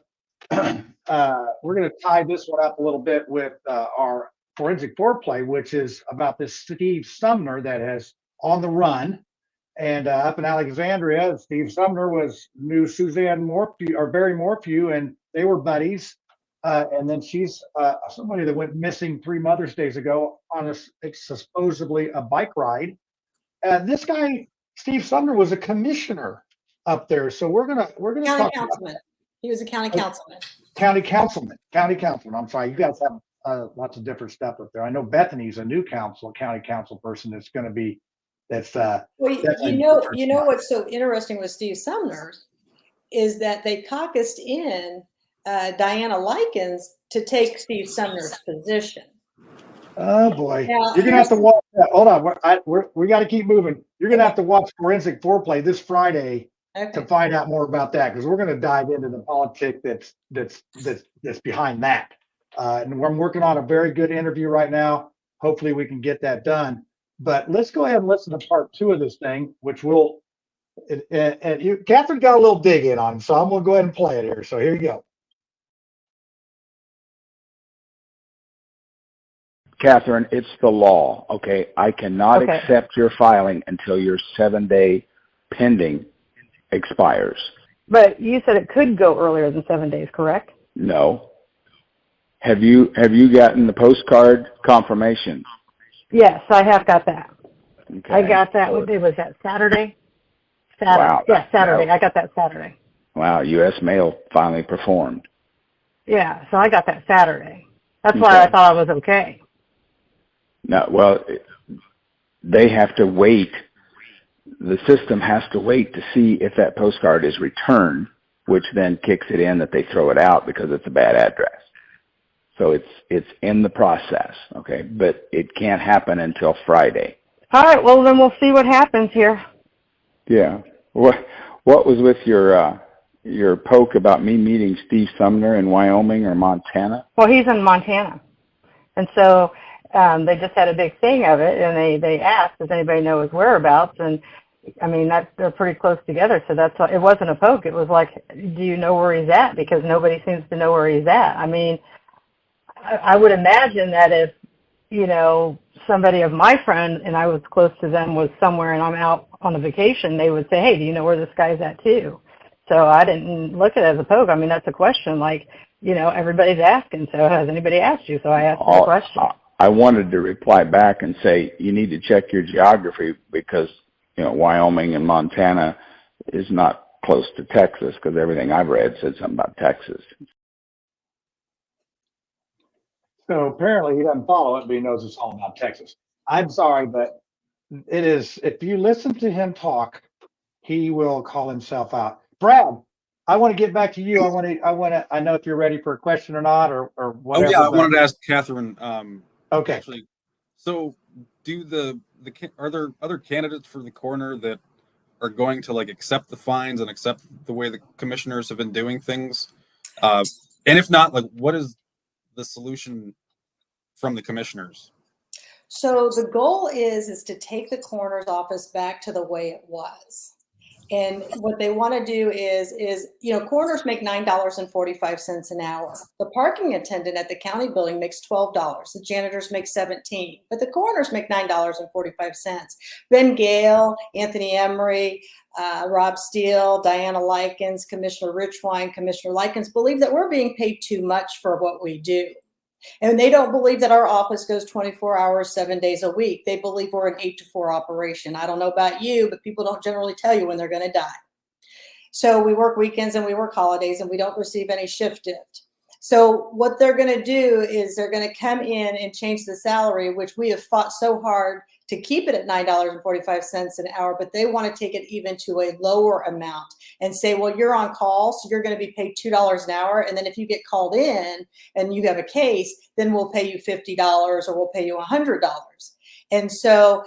we're going to tie this one up a little bit with our forensic foreplay, which is about this Steve Sumner that has on the run. And up in Alexandria, Steve Sumner knew Suzanne Morphew, or Barry Morphew, and they were buddies. And then she's somebody that went missing 3 Mother's Days ago on supposedly a bike ride. This guy, Steve Sumner, was a commissioner up there. So we're gonna county councilman. He was a county councilman. County councilman. I'm sorry, you guys have lots of different stuff up there. I know Bethany's a new county council person that's going to be well, you know what's so interesting with Steve Sumner is that they caucused in Diana Likens to take Steve Sumner's position. Oh boy, now, you're gonna have to watch that. Hold on, we got to keep moving. You're gonna have to watch Forensic Foreplay this Friday to find out more about that, because we're gonna dive into the politics that's behind that. And we're working on a very good interview right now. Hopefully we can get that done. But let's go ahead and listen to part 2 of this thing, which will. And Catherine got a little dig in on, so I'm gonna go ahead and play it here. So here you go. Catherine, it's the law, okay? I cannot accept your filing until your 7-day pending expires. But you said it could go earlier than 7 days, correct? No. Have you gotten the postcard confirmation? Yes, I have got that. Okay. I got that. What day was that? Saturday? Wow. Yeah, Saturday. I got that Saturday. Wow, U.S. Mail finally performed. Yeah, so I got that Saturday. That's why I thought I was okay. No, well, they have to wait. The system has to wait to see if that postcard is returned, which then kicks it in that they throw it out because it's a bad address. So it's in the process, okay? But it can't happen until Friday. All right, well, then we'll see what happens here. Yeah. What was with your poke about me meeting Steve Sumner in Wyoming or Montana? Well, he's in Montana. And so they just had a big thing of it, and they asked, does anybody know his whereabouts? And, I mean, they're pretty close together, so it wasn't a poke. It was like, do you know where he's at? Because nobody seems to know where he's at. I mean, I would imagine that if, somebody of my friend and I was close to them was somewhere and I'm out on a vacation, they would say, hey, do you know where this guy's at too? So I didn't look at it as a poke. I mean, that's a question. Like, everybody's asking. So has anybody asked you? So I asked the question. I wanted to reply back and say, you need to check your geography because, Wyoming and Montana is not close to Texas, because everything I've read said something about Texas. So apparently he doesn't follow it, but he knows it's all about Texas. I'm sorry, but it is, if you listen to him talk, he will call himself out. Brad, I want to get back to you. I know if you're ready for a question or not, or whatever. Oh yeah, I wanted to ask Catherine. Okay. Actually, so are there other candidates for the coroner that are going to accept the fines and accept the way the commissioners have been doing things? And if not, what is the solution from the commissioners? So the goal is to take the coroner's office back to the way it was. And what they want to do is, coroners make $9.45 an hour. The parking attendant at the county building makes $12. The janitors make $17, but the coroners make $9.45. Ben Gale, Anthony Emery, Rob Steele, Diana Likens, Commissioner Richwine, Commissioner Likens believe that we're being paid too much for what we do. And they don't believe that our office goes 24 hours, 7 days a week. They believe we're an 8 to 4 operation. I don't know about you, but people don't generally tell you when they're going to die. So we work weekends and we work holidays and we don't receive any shift dipped. So what they're going to do is they're going to come in and change the salary, which we have fought so hard to keep it at $9.45 an hour, but they want to take it even to a lower amount and say, well, you're on call, so you're going to be paid $2 an hour. And then if you get called in and you have a case, then we'll pay you $50 or we'll pay you $100. And so,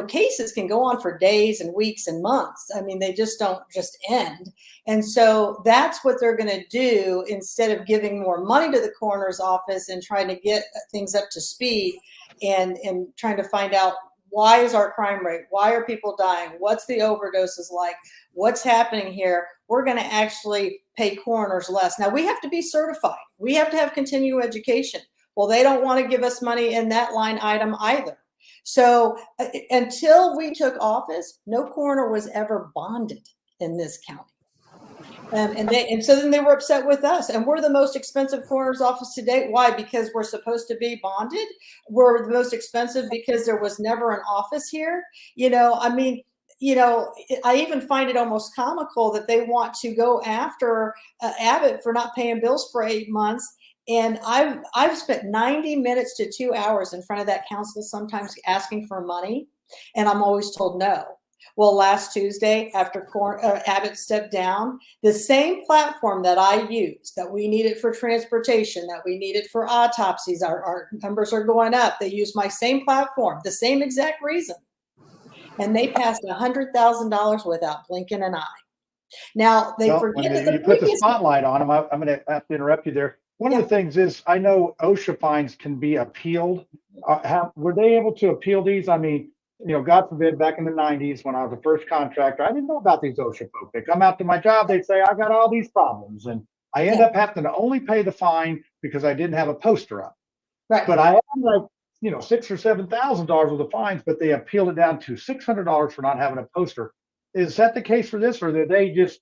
cases can go on for days and weeks and months. I mean, they just don't just end. And so that's what they're going to do instead of giving more money to the coroner's office and trying to get things up to speed and trying to find out, why is our crime rate? Why are people dying? What's the overdoses like? What's happening here? We're going to actually pay coroners less. Now, we have to be certified. We have to have continuing education. Well, they don't want to give us money in that line item either. So until we took office, no coroner was ever bonded in this county. And so then they were upset with us, and we're the most expensive coroner's office to date. Why? Because we're supposed to be bonded. We're the most expensive because there was never an office here. I even find it almost comical that they want to go after Abbott for not paying bills for 8 months. And I've spent 90 minutes to 2 hours in front of that council, sometimes asking for money, and I'm always told no. Well, last Tuesday, after Abbott stepped down, the same platform that I used, that we needed for transportation, that we needed for autopsies, our numbers are going up. They used my same platform, the same exact reason. And they passed $100,000 without blinking an eye. Now, they forget that you put the spotlight on them. I'm going to have to interrupt you there. One of the things is, I know OSHA fines can be appealed. Were they able to appeal these? I mean, God forbid, back in the 90s when I was the first contractor, I didn't know about these OSHA folks. They come out to my job, they'd say, I've got all these problems. And I end up having to only pay the fine because I didn't have a poster up. Right. But I had $6,000 or $7,000 worth of fines, but they appealed it down to $600 for not having a poster. Is that the case for this, or did they just?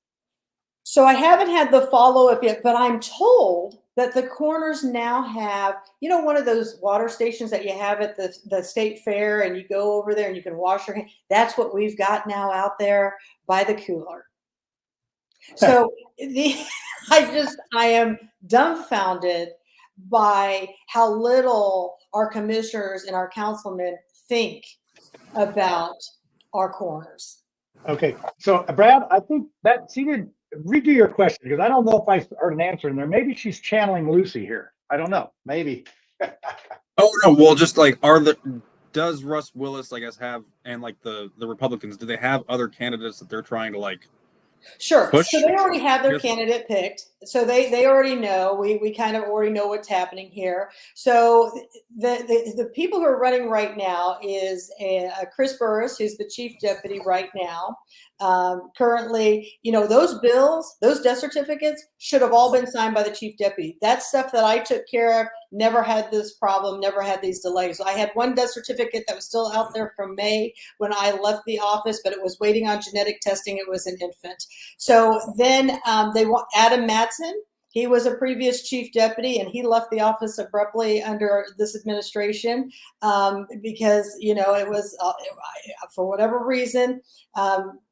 So I haven't had the follow-up yet, but I'm told that the coroners now have, one of those water stations that you have at the state fair, and you go over there and you can wash your hands. That's what we've got now out there by the cooler. So I am dumbfounded by how little our commissioners and our councilmen think about our coroners. Okay, so Brad, I think that she did redo your question, because I don't know if I heard an answer in there. Maybe she's channeling Lucy here. I don't know. Maybe. Oh no, well, just like does Russ Willis, I guess, have, and like the Republicans, do they have other candidates that they're trying to Sure. push? So they already have their candidate picked. So they already know. We kind of already know what's happening here. So the people who are running right now is Chris Burris, who's the chief deputy right now. Currently, those bills, those death certificates should have all been signed by the chief deputy. That's stuff that I took care of, never had this problem, never had these delays. I had one death certificate that was still out there from May when I left the office, but it was waiting on genetic testing. It was an infant. So then they want Adam Matson. He was a previous chief deputy, and he left the office abruptly under this administration because, it was, for whatever reason,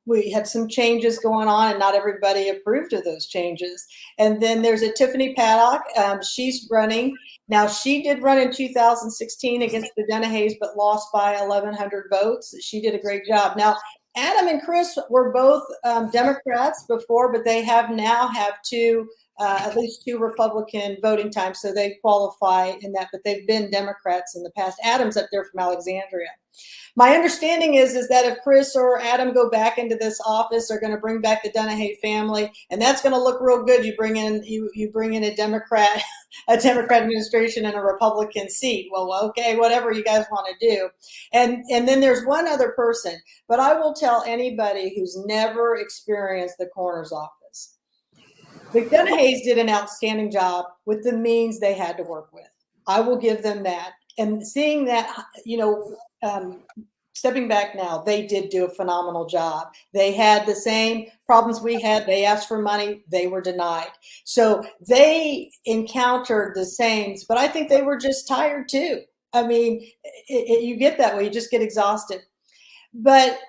we had some changes going on, and not everybody approved of those changes. And then there's a Tiffany Paddock. She's running. Now, she did run in 2016 against the Dennehays, but lost by 1,100 votes. She did a great job. Now, Adam and Chris were both Democrats before, but they now have two at least 2 Republican voting times, so they qualify in that, but they've been Democrats in the past. Adam's up there from Alexandria. My understanding is that if Chris or Adam go back into this office, they're going to bring back the Dunahee family, and that's going to look real good. You bring in a Democrat, a Democrat administration and a Republican seat. Well, okay, whatever you guys want to do. And then there's one other person, but I will tell anybody who's never experienced the coroner's office. The Dunahees did an outstanding job with the means they had to work with. I will give them that. And seeing that, stepping back now, they did do a phenomenal job. They had the same problems we had. They asked for money. They were denied. So they encountered the same, but I think they were just tired too. I mean, you get that way. You just get exhausted. But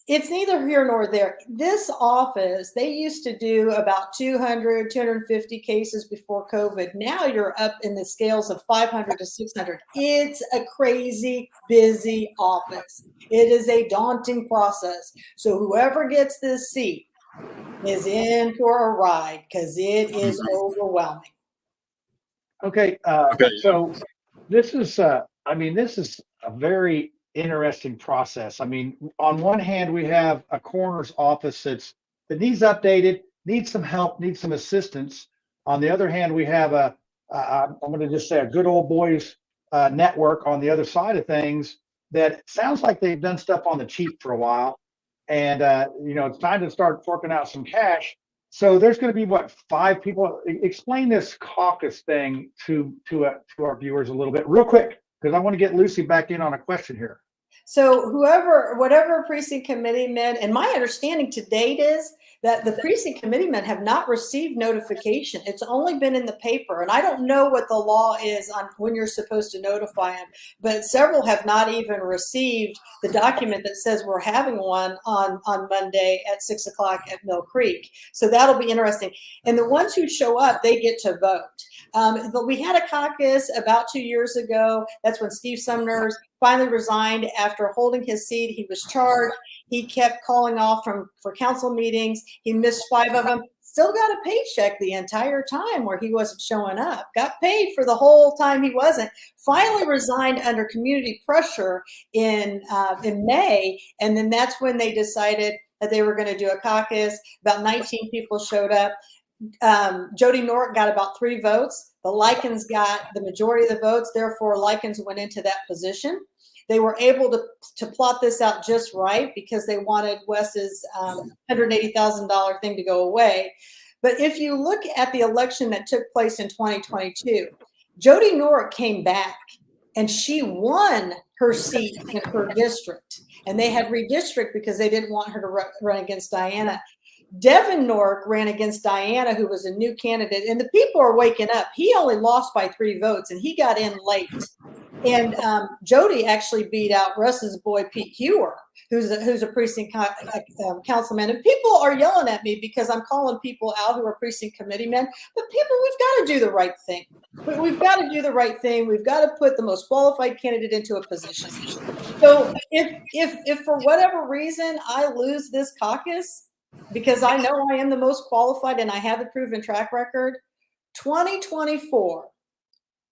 it's neither here nor there. This office, they used to do about 200, 250 cases before COVID. Now you're up in the scales of 500 to 600. It's a crazy busy office. It is a daunting process. So whoever gets this seat is in for a ride because it is overwhelming. Okay. So this is, this is a very interesting process. I mean, on one hand, we have a coroner's office that needs updated, needs some help, needs some assistance. On the other hand, we have I'm going to just say a good old boys network on the other side of things that sounds like they've done stuff on the cheap for a while. And, it's time to start forking out some cash. So there's going to be, 5 people? Explain this caucus thing to our viewers a little bit real quick, because I want to get Lucy back in on a question here. So whatever precinct committeemen, and my understanding to date is that the precinct committeemen have not received notification. It's only been in the paper, and I don't know what the law is on when you're supposed to notify them, but several have not even received the document that says we're having one on Monday at 6 o'clock at Mill Creek. So that'll be interesting. And the ones who show up, they get to vote. But we had a caucus about 2 years ago. That's when Steve Sumner finally resigned after holding his seat. He was charged. He kept calling off for council meetings. He missed 5 of them. Still got a paycheck the entire time where he wasn't showing up. Got paid for the whole time he wasn't. Finally resigned under community pressure in May, and then that's when they decided that they were going to do a caucus. About 19 people showed up. Jody Nork got about 3 votes. The Likens got the majority of the votes. Therefore, Likens went into that position. They were able to plot this out just right because they wanted Wes's $180,000 thing to go away. But if you look at the election that took place in 2022, Jody Nork came back and she won her seat in her district. And they had redistrict because they didn't want her to run against Diana. Devin Nork ran against Diana, who was a new candidate, and the people are waking up. He only lost by 3 votes, and he got in late. And Jody actually beat out Russ's boy, Pete Hewer, who's a precinct councilman. And people are yelling at me because I'm calling people out who are precinct committeemen. But people, we've got to do the right thing. We've got to do the right thing. We've got to put the most qualified candidate into a position. So if for whatever reason I lose this caucus, because I know I am the most qualified and I have a proven track record, 2024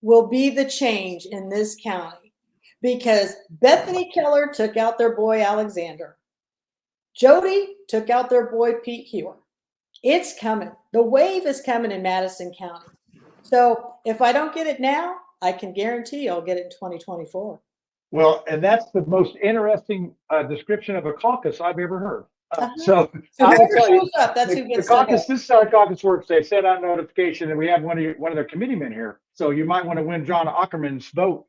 will be the change in this county because Bethany Keller took out their boy Alexander. Jody took out their boy Pete Hewer. It's coming. The wave is coming in Madison County. So if I don't get it now, I can guarantee I'll get it in 2024. Well, and that's the most interesting description of a caucus I've ever heard. So I will tell you, that's who gets the caucus. This is how the caucus works. They send out notification, and we have one of their committeemen here. So you might want to win John Ackerman's vote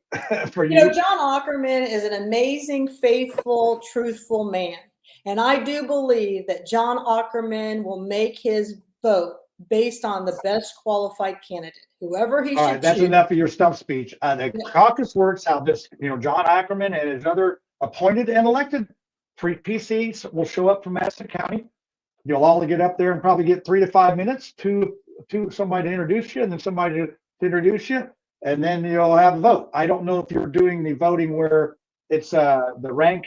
for you. You know, John Ackerman is an amazing, faithful, truthful man, and I do believe that John Ackerman will make his vote based on the best qualified candidate, whoever he should choose. All right, that's enough of your stump speech. The caucus works how this, John Ackerman and his other appointed and elected PCs will show up from Madison County. You'll all get up there and probably get 3 to 5 minutes to somebody to introduce you, and then somebody to introduce you, and then you'll have a vote. I don't know if you're doing the voting where it's the rank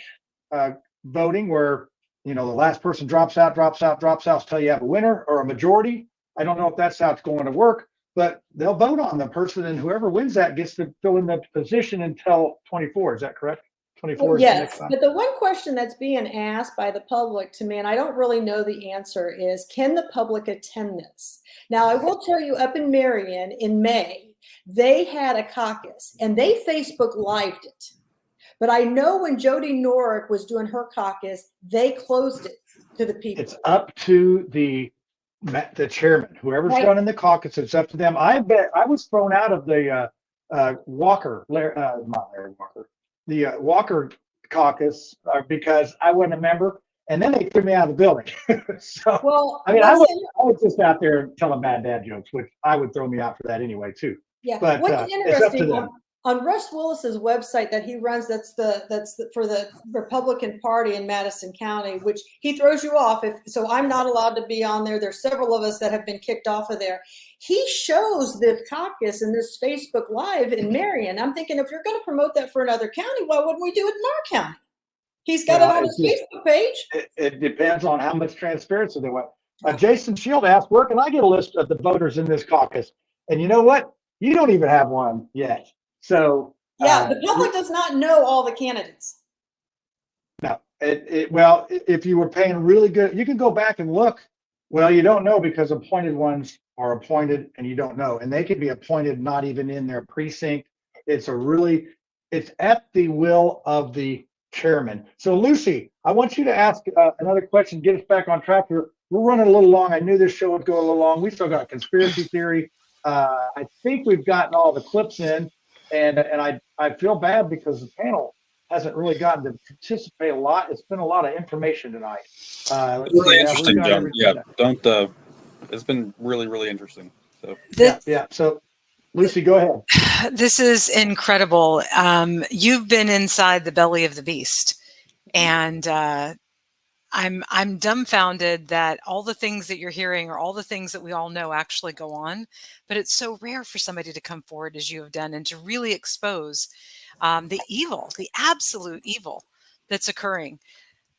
voting where the last person drops out until you have a winner or a majority, I don't know if that's how it's going to work, but they'll vote on the person, and whoever wins that gets to fill in the position until 24. Is that correct? 24 is the next Yes, time. but the one question that's being asked by the public to me, and I don't really know the answer, is can the public attend this? Now, I will tell you, up in Marion in May, they had a caucus and they Facebook Lived it. But I know when Jody Norick was doing her caucus, they closed it to the people. It's up to the chairman, whoever's Right. running the caucus. It's up to them. I bet I was thrown out of the Walker, not Larry Walker, the Walker caucus because I wasn't a member, and then they threw me out of the building. So, well, I mean, I was just out there telling bad dad jokes, which I would throw me out for that anyway too. Yeah, But what's it's up to interesting them. on Russ Willis's website that he runs, that's for the Republican Party in Madison County, which he throws you off. So I'm not allowed to be on there. There's several of us that have been kicked off of there. He shows the caucus in this Facebook Live in Marion. I'm thinking, if you're going to promote that for another county, why wouldn't we do it in our county? He's got it on his Facebook page. It depends on how much transparency they want. Jason Shield asked, where can I get a list of the voters in this caucus? And you know what? You don't even have one yet. So yeah, the public does not know all the candidates. No, well, if you were paying really good, you can go back and look. Well, you don't know because appointed ones are appointed and you don't know. And they can be appointed not even in their precinct. It's at the will of the chairman. So Lucy, I want you to ask another question, get us back on track here. We're running a little long. I knew this show would go a little long. We still got conspiracy theory. I think we've gotten all the clips in. And I feel bad because the panel hasn't really gotten to participate a lot. It's been a lot of information tonight. Really interesting, John. Yeah, it's been really, really interesting. So yeah. So Lucy, go ahead. This is incredible. You've been inside the belly of the beast, and I'm dumbfounded that all the things that you're hearing or all the things that we all know actually go on, but it's so rare for somebody to come forward as you have done and to really expose the evil, the absolute evil that's occurring.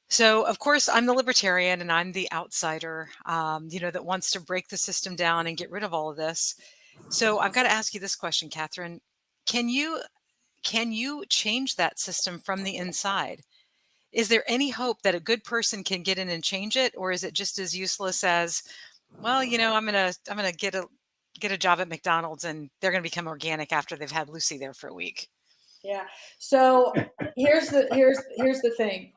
So, of course, I'm the libertarian and I'm the outsider, that wants to break the system down and get rid of all of this. So I've got to ask you this question, Katherine. Can you change that system from the inside? Is there any hope that a good person can get in and change it, or is it just as useless as, well, I'm gonna get a job at McDonald's and they're gonna become organic after they've had Lucy there for a week? Yeah. So here's the thing.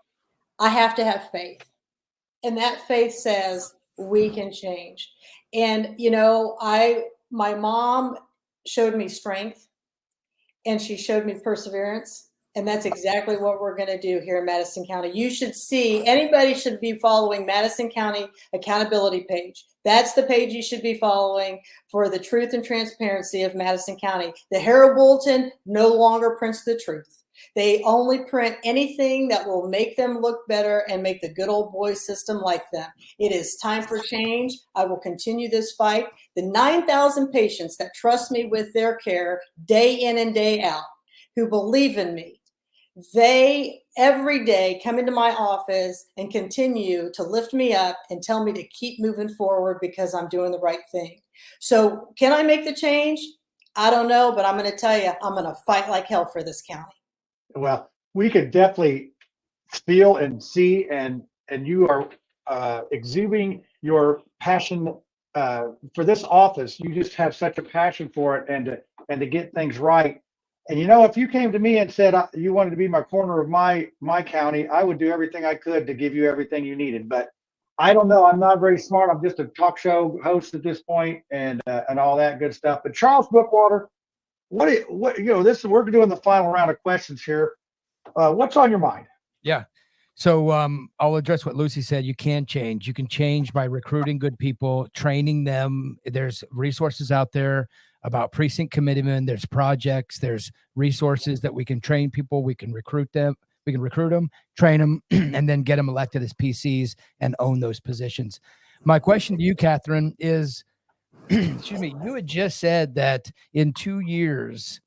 I have to have faith, and that faith says we can change. And my mom showed me strength, and she showed me perseverance. And that's exactly what we're going to do here in Madison County. You should see, anybody should be following Madison County Accountability page. That's the page you should be following for the truth and transparency of Madison County. The Herald Bulletin no longer prints the truth. They only print anything that will make them look better and make the good old boy system like them. It is time for change. I will continue this fight. The 9,000 patients that trust me with their care day in and day out, who believe in me, they every day come into my office and continue to lift me up and tell me to keep moving forward because I'm doing the right thing. So can I make the change? I don't know, but I'm going to tell you, I'm going to fight like hell for this county. Well, we could definitely feel and see, and you are exuding your passion for this office. You just have such a passion for it, and to get things right. And if you came to me and said you wanted to be my corner of my county, I would do everything I could to give you everything you needed. But I don't know. I'm not very smart. I'm just a talk show host at this point, and all that good stuff. But Charles Bookwalter, we're doing the final round of questions here. What's on your mind? Yeah. So I'll address what Lucy said. You can change. You can change by recruiting good people, training them. There's resources out there about precinct commitment. There's projects. There's resources that we can train people. We can recruit them. We can recruit them, train them, and then get them elected as PCs and own those positions. My question to you, Katherine, is, excuse me, you had just said that in 2 years,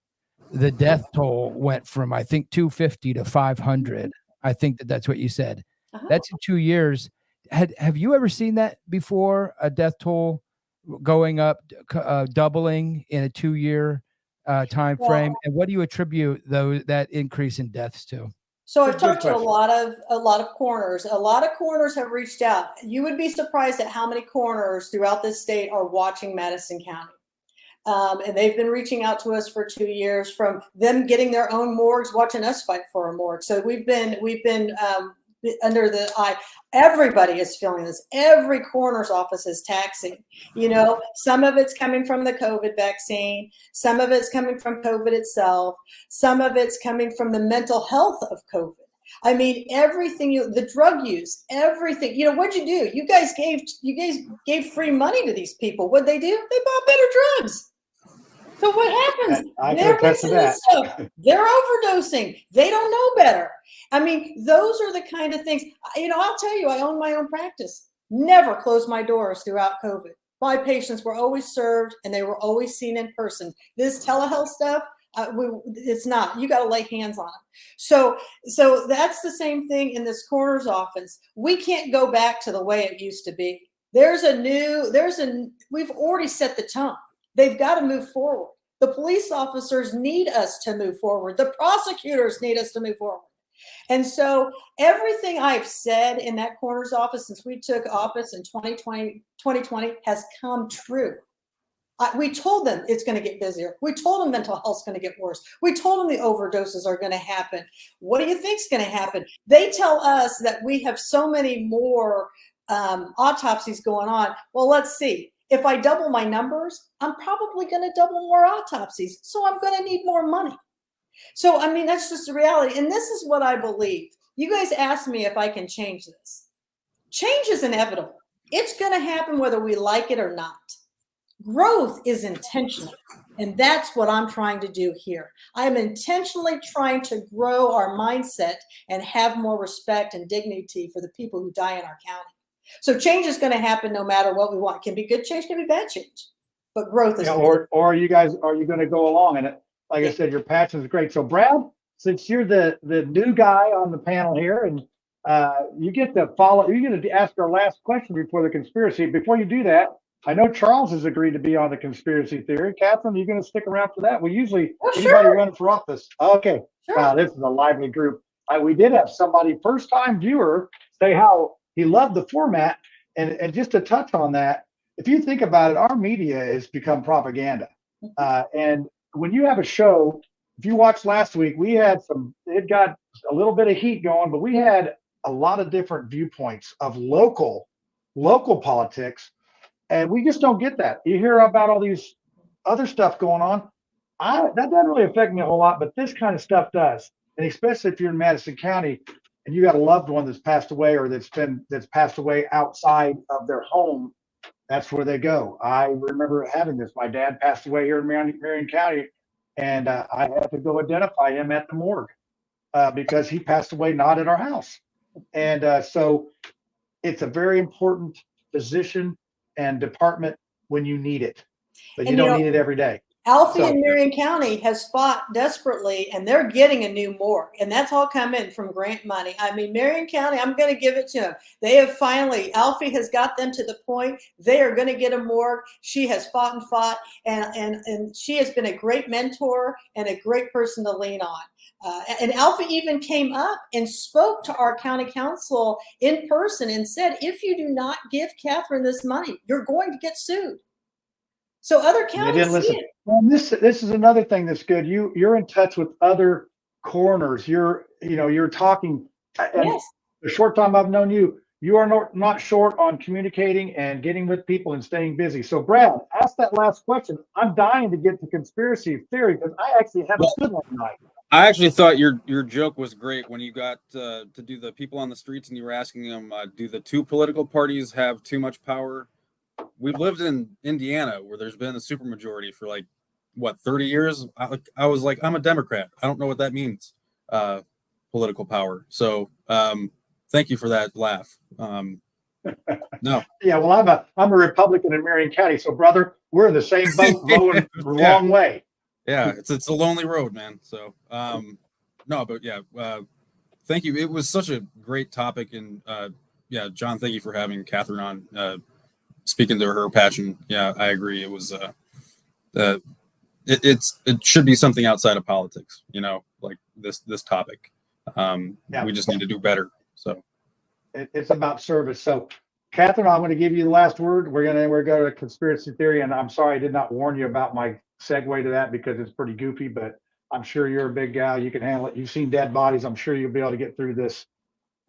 the death toll went from, I think, 250 to 500. I think that's what you said. That's in 2 years. Have you ever seen that before, a death toll going up, doubling in a 2-year time frame? And what do you attribute that increase in deaths to? So I've talked to a lot of coroners. A lot of coroners have reached out. You would be surprised at how many coroners throughout this state are watching Madison County. And they've been reaching out to us for 2 years, from them getting their own morgues, watching us fight for a morgue. So we've been under the eye. Everybody is feeling this. Every coroner's office is taxing. You know, some of it's coming from the COVID vaccine. Some of it's coming from COVID itself. Some of it's coming from the mental health of COVID. I mean, everything, the drug use, everything. You know, what'd you do? You guys gave free money to these people. What'd they do? They bought better drugs. So what happens? They're mixing this stuff. They're overdosing. They don't know better. I mean, those are the kind of things. You know, I'll tell you, I own my own practice. Never closed my doors throughout COVID. My patients were always served, and they were always seen in person. This telehealth stuff, it's not. You got to lay hands on them. So that's the same thing in this coroner's office. We can't go back to the way it used to be. We've already set the tone. They've got to move forward. The police officers need us to move forward. The prosecutors need us to move forward. And so everything I've said in that coroner's office since we took office in 2020 has come true. We told them it's going to get busier. We told them mental health is going to get worse. We told them the overdoses are going to happen. What do you think is going to happen? They tell us that we have so many more autopsies going on. Well, let's see. If I double my numbers, I'm probably going to double more autopsies. So I'm going to need more money. So, I mean, that's just the reality. And this is what I believe. You guys asked me if I can change this. Change is inevitable. It's going to happen whether we like it or not. Growth is intentional. And that's what I'm trying to do here. I am intentionally trying to grow our mindset and have more respect and dignity for the people who die in our county. So change is going to happen no matter what we want. It can be good change, can be bad change, but growth is. Yeah, or are you going to go along in it? Like I said, your passion is great. So Brad, since you're the new guy on the panel here, and you get to ask our last question before the conspiracy. Before you do that, I know Charles has agreed to be on the conspiracy theory. Catherine, are you going to stick around for that? We usually anybody running for office. Okay, sure. This is a lively group. We did have somebody, first-time viewer, say how he loved the format, and just to touch on that, if you think about it, our media has become propaganda. And when you have a show, if you watched last week, it got a little bit of heat going, but we had a lot of different viewpoints of local politics, and we just don't get that. You hear about all these other stuff going on. That doesn't really affect me a whole lot, but this kind of stuff does. And especially if you're in Madison County, and you got a loved one that's passed away or that's passed away outside of their home, that's where they go. I remember having this. My dad passed away here in Marion County, and I had to go identify him at the morgue because he passed away not at our house. And so it's a very important position and department when you need it, but you don't need it every day. Alfie in Marion County has fought desperately, and they're getting a new morgue, and that's all coming from grant money. I mean, Marion County, I'm going to give it to them. They have finally, Alfie has got them to the point they are going to get a morgue. She has fought, and she has been a great mentor and a great person to lean on. And Alfie even came up and spoke to our county council in person and said, if you do not give Katherine this money, you're going to get sued. So other counties see it. Well, this is another thing that's good. You're in touch with other coroners. You're talking. And yes. The short time I've known you, you are not short on communicating and getting with people and staying busy. So Brad, ask that last question. I'm dying to get to conspiracy theory because I actually have a good one tonight. I actually thought your joke was great when you got to do the people on the streets and you were asking them, do the two political parties have too much power? We've lived in Indiana where there's been a supermajority for 30 years. I was like, I'm a Democrat. I don't know what that means, political power. So thank you for that laugh. No. Yeah, well, I'm a Republican in Marion County. So, brother, we're in the same boat going the wrong way. Yeah, it's a lonely road, man. So, no, but yeah, thank you. It was such a great topic. And yeah, John, thank you for having Katherine on. speaking to her passion, yeah, I agree. It was it should be something outside of politics, like this topic. We just need to do better. So it's about service. So, Catherine, I'm going to give you the last word. We're going to conspiracy theory, and I'm sorry I did not warn you about my segue to that because it's pretty goofy, but I'm sure you're a big gal. You can handle it. You've seen dead bodies. I'm sure you'll be able to get through this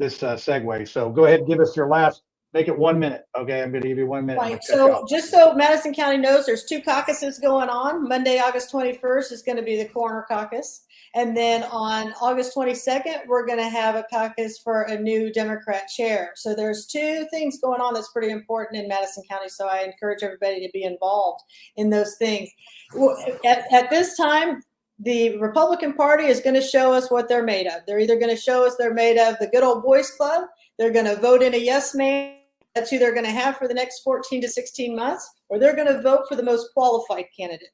segue. So go ahead and give us your last. Make it 1 minute. Okay, I'm going to give you 1 minute. Right. So just so Madison County knows, there's 2 caucuses going on. Monday, August 21st is going to be the coroner caucus. And then on August 22nd, we're going to have a caucus for a new Democrat chair. So there's 2 things going on that's pretty important in Madison County. So I encourage everybody to be involved in those things. At this time, the Republican Party is going to show us what they're made of. They're either going to show us they're made of the good old boys club. They're going to vote in a yes man. That's who they're going to have for the next 14 to 16 months, or they're going to vote for the most qualified candidate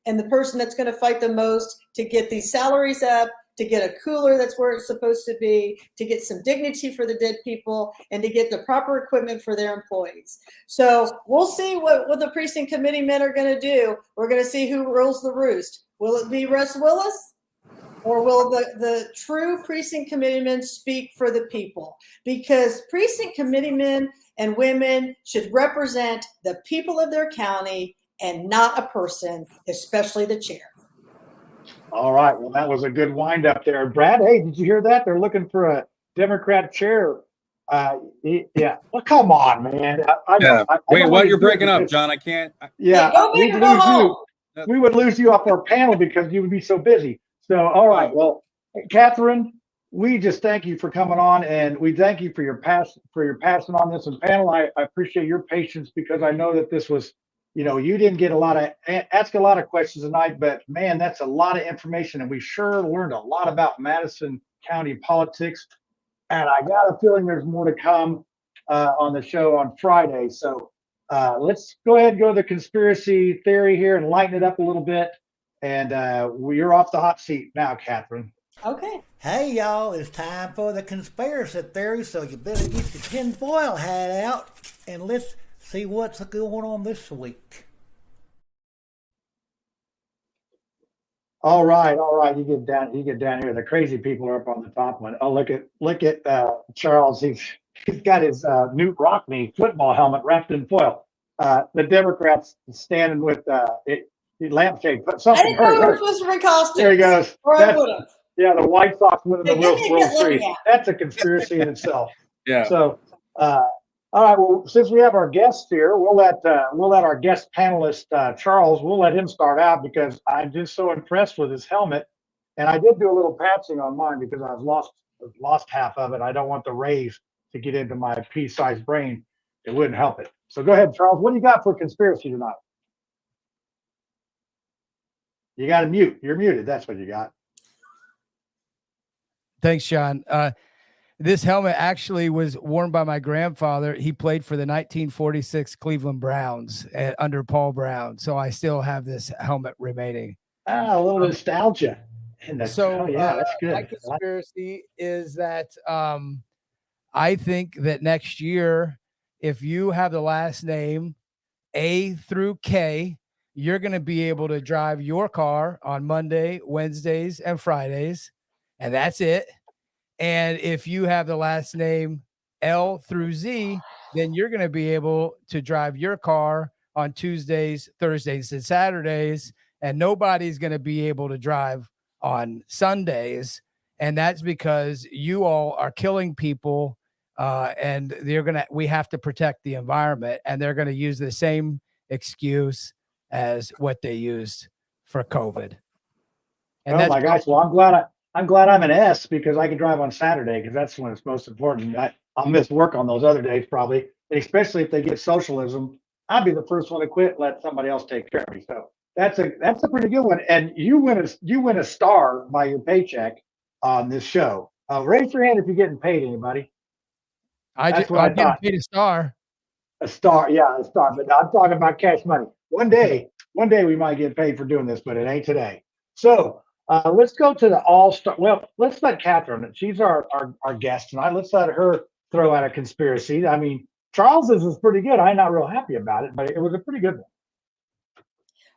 and the person that's going to fight the most to get these salaries up, to get a cooler that's where it's supposed to be, to get some dignity for the dead people, and to get the proper equipment for their employees. So we'll see what the precinct committee men are going to do. We're going to see who rules the roost. Will it be Russ Willis? Or will the true precinct committeemen speak for the people? Because precinct committeemen and women should represent the people of their county and not a person, especially the chair. All right. Well, that was a good wind up there. Brad, hey, did you hear that? They're looking for a Democrat chair. Yeah. Well, come on, man. Wait, what? You're breaking up, John. I can't. We would lose you off our panel because you would be so busy. So, all right. Well, Catherine, we just thank you for coming on, and we thank you for your passion on this. And panel, I appreciate your patience because I know that this was, you didn't get ask a lot of questions tonight, but man, that's a lot of information, and we sure learned a lot about Madison County politics. And I got a feeling there's more to come on the show on Friday. So let's go ahead and go to the conspiracy theory here and lighten it up a little bit. And you're off the hot seat now, Catherine. Okay. Hey, y'all, it's time for the conspiracy theory, so you better get your tinfoil hat out, and let's see what's going on this week. All right. You get down here. The crazy people are up on the top one. Oh, look at Charles. He's got his Newt Rockney football helmet wrapped in foil. The Democrats standing with lampshade, but something. I didn't know we were supposed to bring costumes. There he goes. Or I would have. Yeah, the White Sox winning the World Series. That's a conspiracy in itself. Yeah. So, all right. Well, since we have our guests here, we'll let our guest panelist Charles. We'll let him start out because I'm just so impressed with his helmet, and I did do a little patching on mine because I've lost half of it. I don't want the rays to get into my pea-sized brain. It wouldn't help it. So go ahead, Charles. What do you got for conspiracy tonight? You got to mute. You're muted. That's what you got. Thanks, Sean. This helmet actually was worn by my grandfather. He played for the 1946 Cleveland Browns under Paul Brown. So I still have this helmet remaining. A little nostalgia. So yeah, that's good. My conspiracy is that I think that next year, if you have the last name A through K, you're going to be able to drive your car on Monday, Wednesdays, and Fridays. And that's it. And if you have the last name L through Z, then you're going to be able to drive your car on Tuesdays, Thursdays, and Saturdays. And nobody's going to be able to drive on Sundays. And that's because you all are killing people. And we have to protect the environment. And they're going to use the same excuse as what they used for COVID. And oh my gosh. Well, I'm glad I'm an S because I can drive on Saturday because that's when it's most important. I'll miss work on those other days probably, and especially if they get socialism. I'll be the first one to quit and let somebody else take care of me. So that's a pretty good one. And you win a star by your paycheck on this show. Raise your hand if you're getting paid, anybody. I get paid a star. A star, yeah, a star. But I'm talking about cash money. One day we might get paid for doing this, but it ain't today. So. Let's go to the all-star. Well, let's let Catherine. She's our guest tonight. Let's let her throw out a conspiracy. I mean, Charles's was pretty good. I'm not real happy about it, but it was a pretty good one.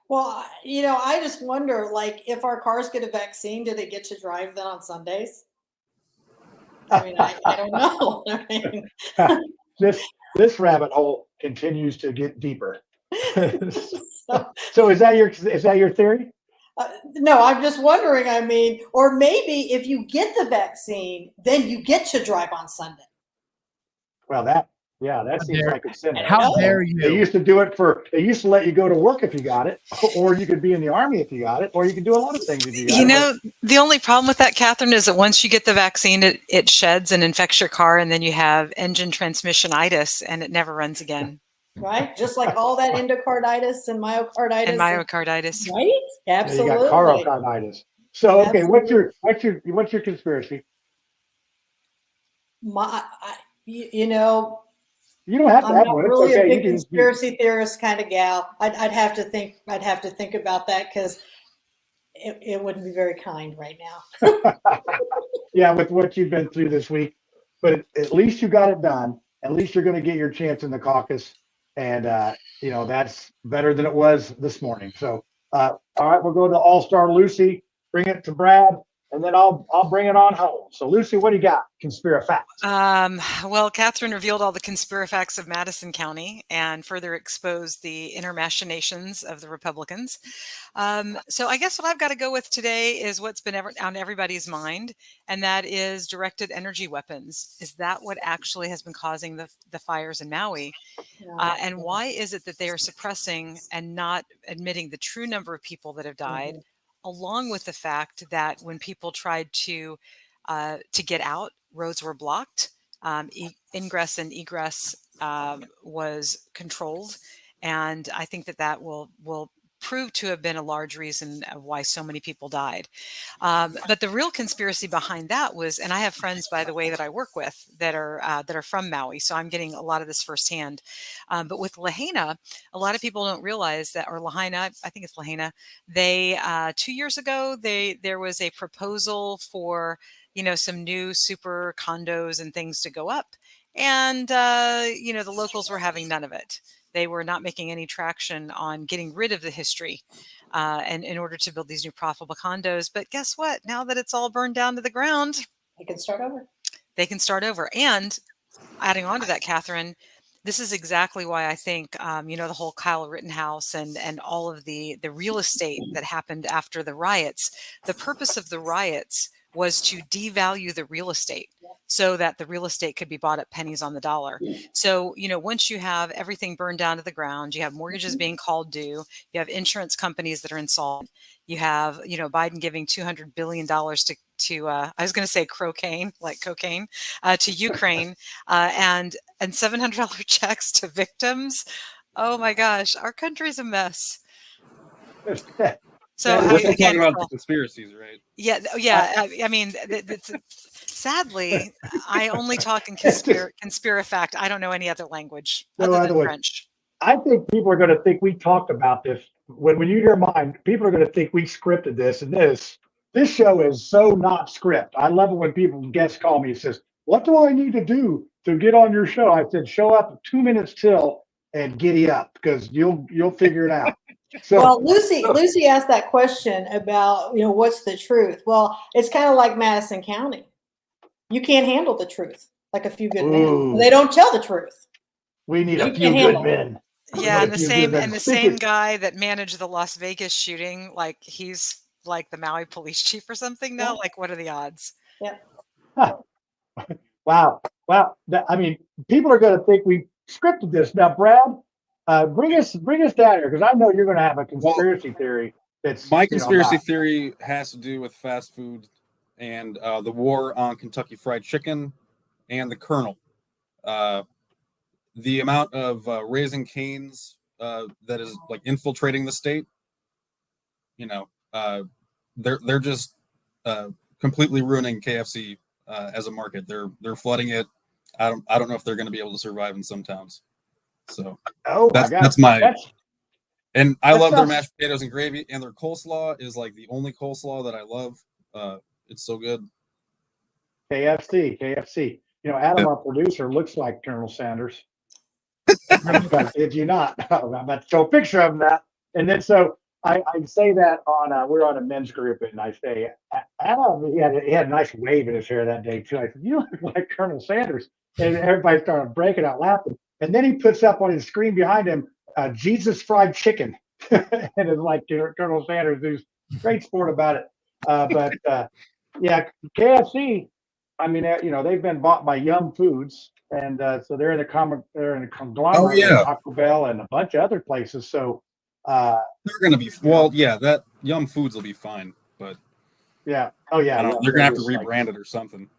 Well, I just wonder, like, if our cars get a vaccine, do they get to drive then on Sundays? I mean, I don't know. I mean, this rabbit hole continues to get deeper. So is that your theory? No, I'm just wondering. I mean, or maybe if you get the vaccine, then you get to drive on Sunday. Well, that seems like it's in there. How dare you? They used to do it they used to let you go to work if you got it, or you could be in the Army if you got it, or you could do a lot of things if you got it. The only problem with that, Catherine, is that once you get the vaccine, it sheds and infects your car, and then you have engine transmissionitis, and it never runs again. Right? Just like all that endocarditis and myocarditis. Right? Absolutely. You got carocarditis. So, okay, what's your conspiracy? You don't have to I'm have not one. really It's okay. a big conspiracy theorist kind of gal. I'd have to think about that because it wouldn't be very kind right now. Yeah, with what you've been through this week, but at least you got it done. At least you're going to get your chance in the caucus, and that's better than it was this morning. So, all right, we'll go to All-Star Lucy. Bring it to Brad. And then I'll bring it on home. So, Lucy, what do you got? Conspirafacts. Well, Catherine revealed all the conspirafacts of Madison County and further exposed the inner machinations of the Republicans. So I guess what I've got to go with today is what's been on everybody's mind, and that is directed energy weapons. Is that what actually has been causing the fires in Maui? And why is it that they are suppressing and not admitting the true number of people that have died? Along with the fact that when people tried to get out, roads were blocked, ingress and egress was controlled, and I think that will prove to have been a large reason of why so many people died. But the real conspiracy behind that was, and I have friends, by the way, that I work with that are from Maui, so I'm getting a lot of this firsthand. But with Lahaina, a lot of people don't realize that, or Lahaina, I think it's Lahaina. They 2 years ago, there was a proposal for some new super condos and things to go up, and the locals were having none of it. They were not making any traction on getting rid of the history and in order to build these new profitable condos. But guess what? Now that it's all burned down to the ground, they can start over. And adding on to that, Catherine, this is exactly why I think, the whole Kyle Rittenhouse and all of the real estate that happened after the riots, the purpose of the riots was to devalue the real estate so that the real estate could be bought at pennies on the dollar. So, once you have everything burned down to the ground, you have mortgages being called due, you have insurance companies that are insolvent, you have, Biden giving $200 billion to I was going to say cocaine, to Ukraine, and $700 checks to victims. Oh my gosh, our country's a mess. So we're still talking about the conspiracies, right? Yeah. I mean, sadly, I only talk in conspirafact. I don't know any other language other than French. I think people are going to think we talked about this. When you hear mine, people are going to think we scripted this. And this show is so not script. I love it when guests call me and says, "What do I need to do to get on your show?" I said, "Show up 2 minutes till and giddy up, because you'll figure it out." So, well, Lucy asked that question about, what's the truth? Well, it's kind of like Madison County. You can't handle the truth like a few good men. They don't tell the truth. We need a few good men. Yeah, and the same guy that managed the Las Vegas shooting, like he's like the Maui police chief or something now. Yeah. Like, what are the odds? Yeah. Wow. People are going to think we scripted this. Now, Brad, bring us down here, because I know you're going to have a conspiracy theory. My conspiracy theory has to do with fast food and the war on Kentucky Fried Chicken and the Colonel. The amount of Raising Cane's that is like infiltrating the state. They're just completely ruining KFC as a market. They're flooding it. I don't know if they're going to be able to survive in some towns. So that's my. And I love their mashed potatoes and gravy, and their coleslaw is like the only coleslaw that I love. It's so good. KFC. Adam, our producer, looks like Colonel Sanders. Did you not? I'm about to show a picture of that. And then so I say that on we're on a men's group, and I say Adam, he had a nice wave in his hair that day too. I said, "You look like Colonel Sanders," and everybody started breaking out laughing. And then he puts up on his screen behind him, Jesus fried chicken, and it's like Colonel Sanders, who's great sport about it. Yeah, KFC. I mean, they've been bought by Yum Foods, and so they're in a conglomerate with Taco Bell and a bunch of other places. So they're going to be that Yum Foods will be fine, but yeah, they're going to have to rebrand it or something.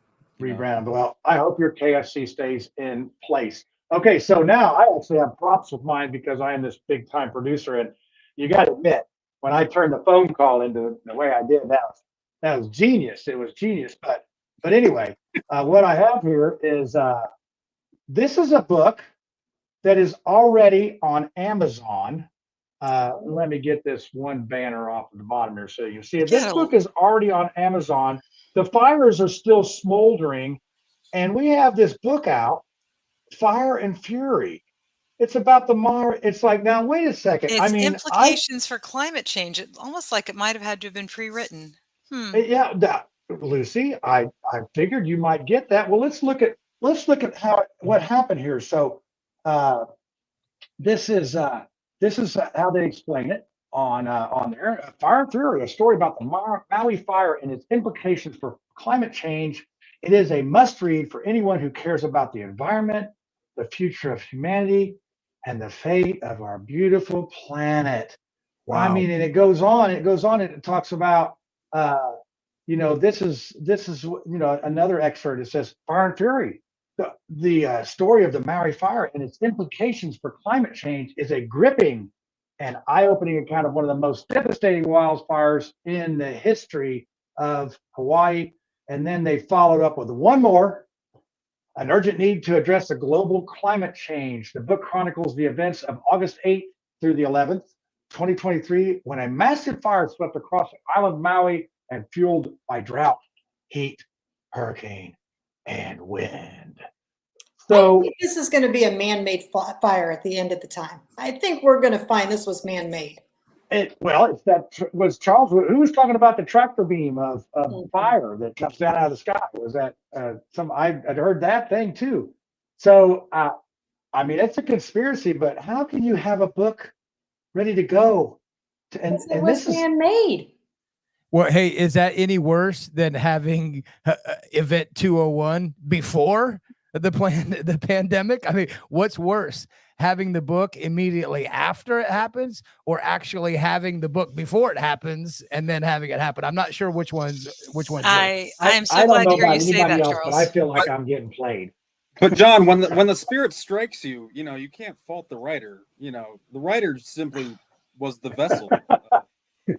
Rebrand. Well, I hope your KFC stays in place. Okay, so now I actually have props with mine because I am this big time producer, and you got to admit, when I turned the phone call into the way I did, that was genius. It was genius. But anyway, what I have here is this is a book that is already on Amazon. Let me get this one banner off of the bottom here so you can see it. This book is already on Amazon. The fires are still smoldering, and we have this book out, Fire and Fury. It's about the It's like, now wait a second. It's implications for climate change. It's almost like it might have had to have been pre-written. Yeah, Lucy, I figured you might get that. Well, let's look at what happened here. So this is how they explain it on there. Fire and Fury, a story about the Maui fire and its implications for climate change. It is a must-read for anyone who cares about the environment, the future of humanity, and the fate of our beautiful planet. Wow. I mean, and it goes on, and it talks about this is another excerpt. It says Fire and Fury, the story of the Maui fire and its implications for climate change is a gripping and eye-opening account of one of the most devastating wildfires in the history of Hawaii. And then they followed up with one more, an urgent need to address the global climate change. The book chronicles the events of August 8th through the 11th, 2023, when a massive fire swept across the island of Maui and fueled by drought, heat, hurricane, and wind. So I think this is going to be a man-made fire at the end of the time. I think we're going to find this was man-made. Was Charles who was talking about the tractor beam of fire that comes down out of the sky? Was that I'd heard that thing too. So I mean, it's a conspiracy, but how can you have a book ready to go? And this is man-made. Well, hey, is that any worse than having Event 201 before the pandemic? I mean, what's worse, having the book immediately after it happens, or actually having the book before it happens and then having it happen? I'm not sure which one's worse. I'm so glad to hear you say that, Charles. But I feel like I'm getting played. But John, when the spirit strikes you, you can't fault the writer. The writer simply was the vessel.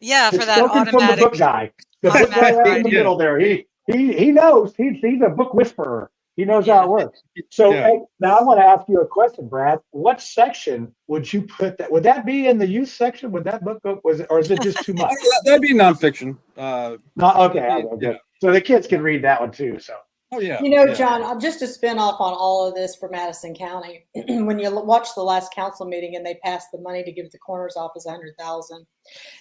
Yeah, for that automatic. From the book guy, the book guy out in the middle there. He knows. He's a book whisperer. He knows how it works. So now I want to ask you a question, Brad. What section would you put that? Would that be in the youth section? Would that book go? Or is it just too much? That'd be nonfiction. Okay. So the kids can read that one too. So. Oh yeah. John, just to spin off on all of this for Madison County, when you watch the last council meeting and they passed the money to give the coroner's office $100,000,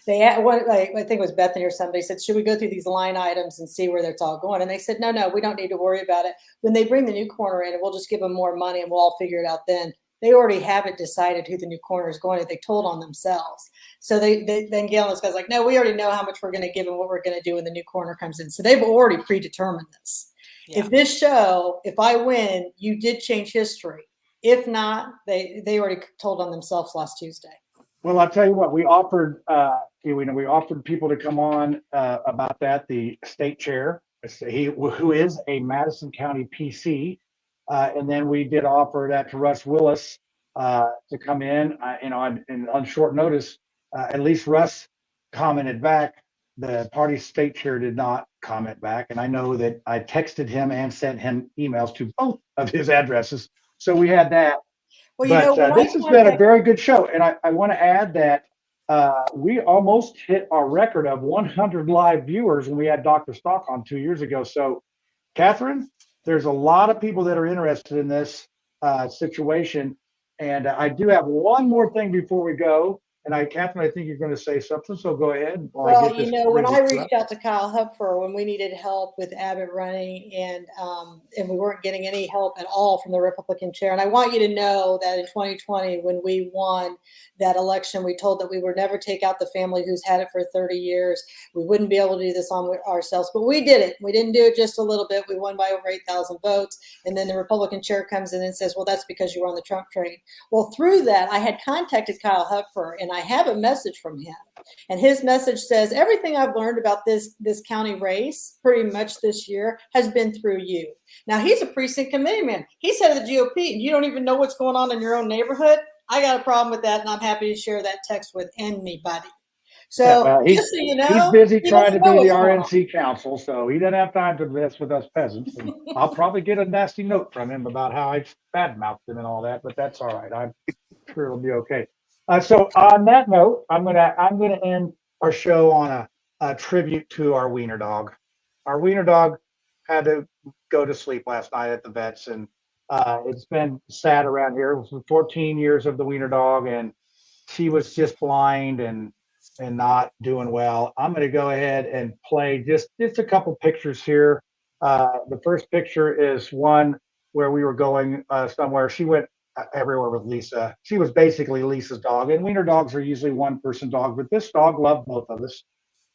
they had I think it was Bethany or somebody said, should we go through these line items and see where it's all going? And they said, no, we don't need to worry about it. When they bring the new coroner in, we'll just give them more money and we'll all figure it out then. They already have it decided who the new coroner is going to. They told on themselves. So then Gail and those guys like, no, we already know how much we're going to give and what we're going to do when the new coroner comes in. So they've already predetermined this. Yeah. If I win, you did change history. If not, they already told on themselves last Tuesday. Well, I'll tell you what, we offered people to come on about that. The state chair, who is a Madison County PC, and then we did offer that to Russ Willis to come in. On short notice, at least Russ commented back. The party state chair did not comment back. And I know that I texted him and sent him emails to both of his addresses. So we had that. Well, this has been a very good show. And I want to add that we almost hit our record of 100 live viewers when we had Dr. Stock on 2 years ago. So, Katherine, there's a lot of people that are interested in this situation. And I do have one more thing before we go. And Catherine, I think you're going to say something, so go ahead. Well, you know, when I reached out to Kyle Hupfer when we needed help with Abbott running, and we weren't getting any help at all from the Republican chair. And I want you to know that in 2020, when we won that election, we told that we would never take out the family who's had it for 30 years. We wouldn't be able to do this on ourselves, but we did it. We didn't do it just a little bit. We won by over 8,000 votes. And then the Republican chair comes in and says, well, that's because you were on the Trump train. Well, through that, I had contacted Kyle Hupfer, and I have a message from him. And his message says, everything I've learned about this county race pretty much this year has been through you. Now, he's a precinct committee man. He's head of the GOP, and you don't even know what's going on in your own neighborhood. I got a problem with that, and I'm happy to share that text with anybody. So just so you know, he's busy trying to be the RNC council, so he doesn't have time to mess with us peasants. And I'll probably get a nasty note from him about how I badmouthed him and all that, but that's all right. I'm sure it'll be okay. So on that note, I'm gonna end our show on a tribute to our wiener dog. Our wiener dog had to go to sleep last night at the vets, and it's been sad around here. It was 14 years of the wiener dog, and she was just blind and not doing well. I'm going to go ahead and play just a couple pictures here. The first picture is one where we were going somewhere. She went everywhere with Lisa. She was basically Lisa's dog, and wiener dogs are usually one-person dogs, but this dog loved both of us.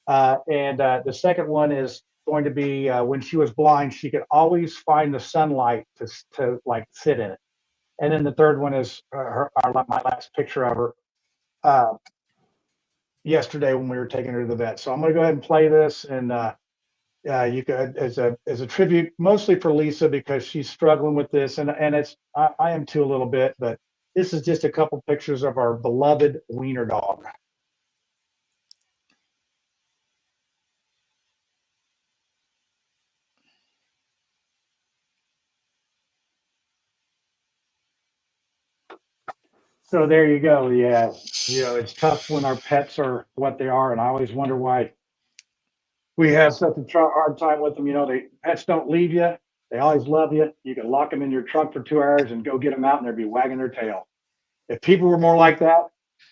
And the second one is going to be when she was blind, she could always find the sunlight to like sit in it. And then the third one is my last picture of her yesterday when we were taking her to the vet. So I'm going to go ahead and play this, and you could as a tribute, mostly for Lisa because she's struggling with this, and it's I am too a little bit, but this is just a couple pictures of our beloved wiener dog. So there you go. Yeah, it's tough when our pets are what they are, and I always wonder why we have such a hard time with them. Pets don't leave you. They always love you. You can lock them in your trunk for 2 hours and go get them out, and they'll be wagging their tail. If people were more like that,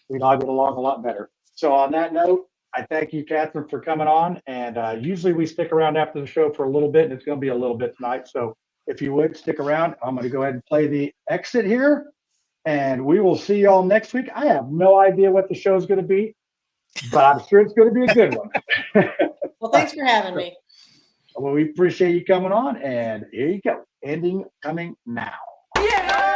we'd all get along a lot better. So on that note, I thank you, Catherine, for coming on. And usually we stick around after the show for a little bit, and it's going to be a little bit tonight. So if you would stick around, I'm going to go ahead and play the exit here. And we will see y'all next week. I have no idea what the show is going to be, but I'm sure it's going to be a good one. Well, thanks for having me. Well, we appreciate you coming on. And here you go. Ending coming now. Yeah!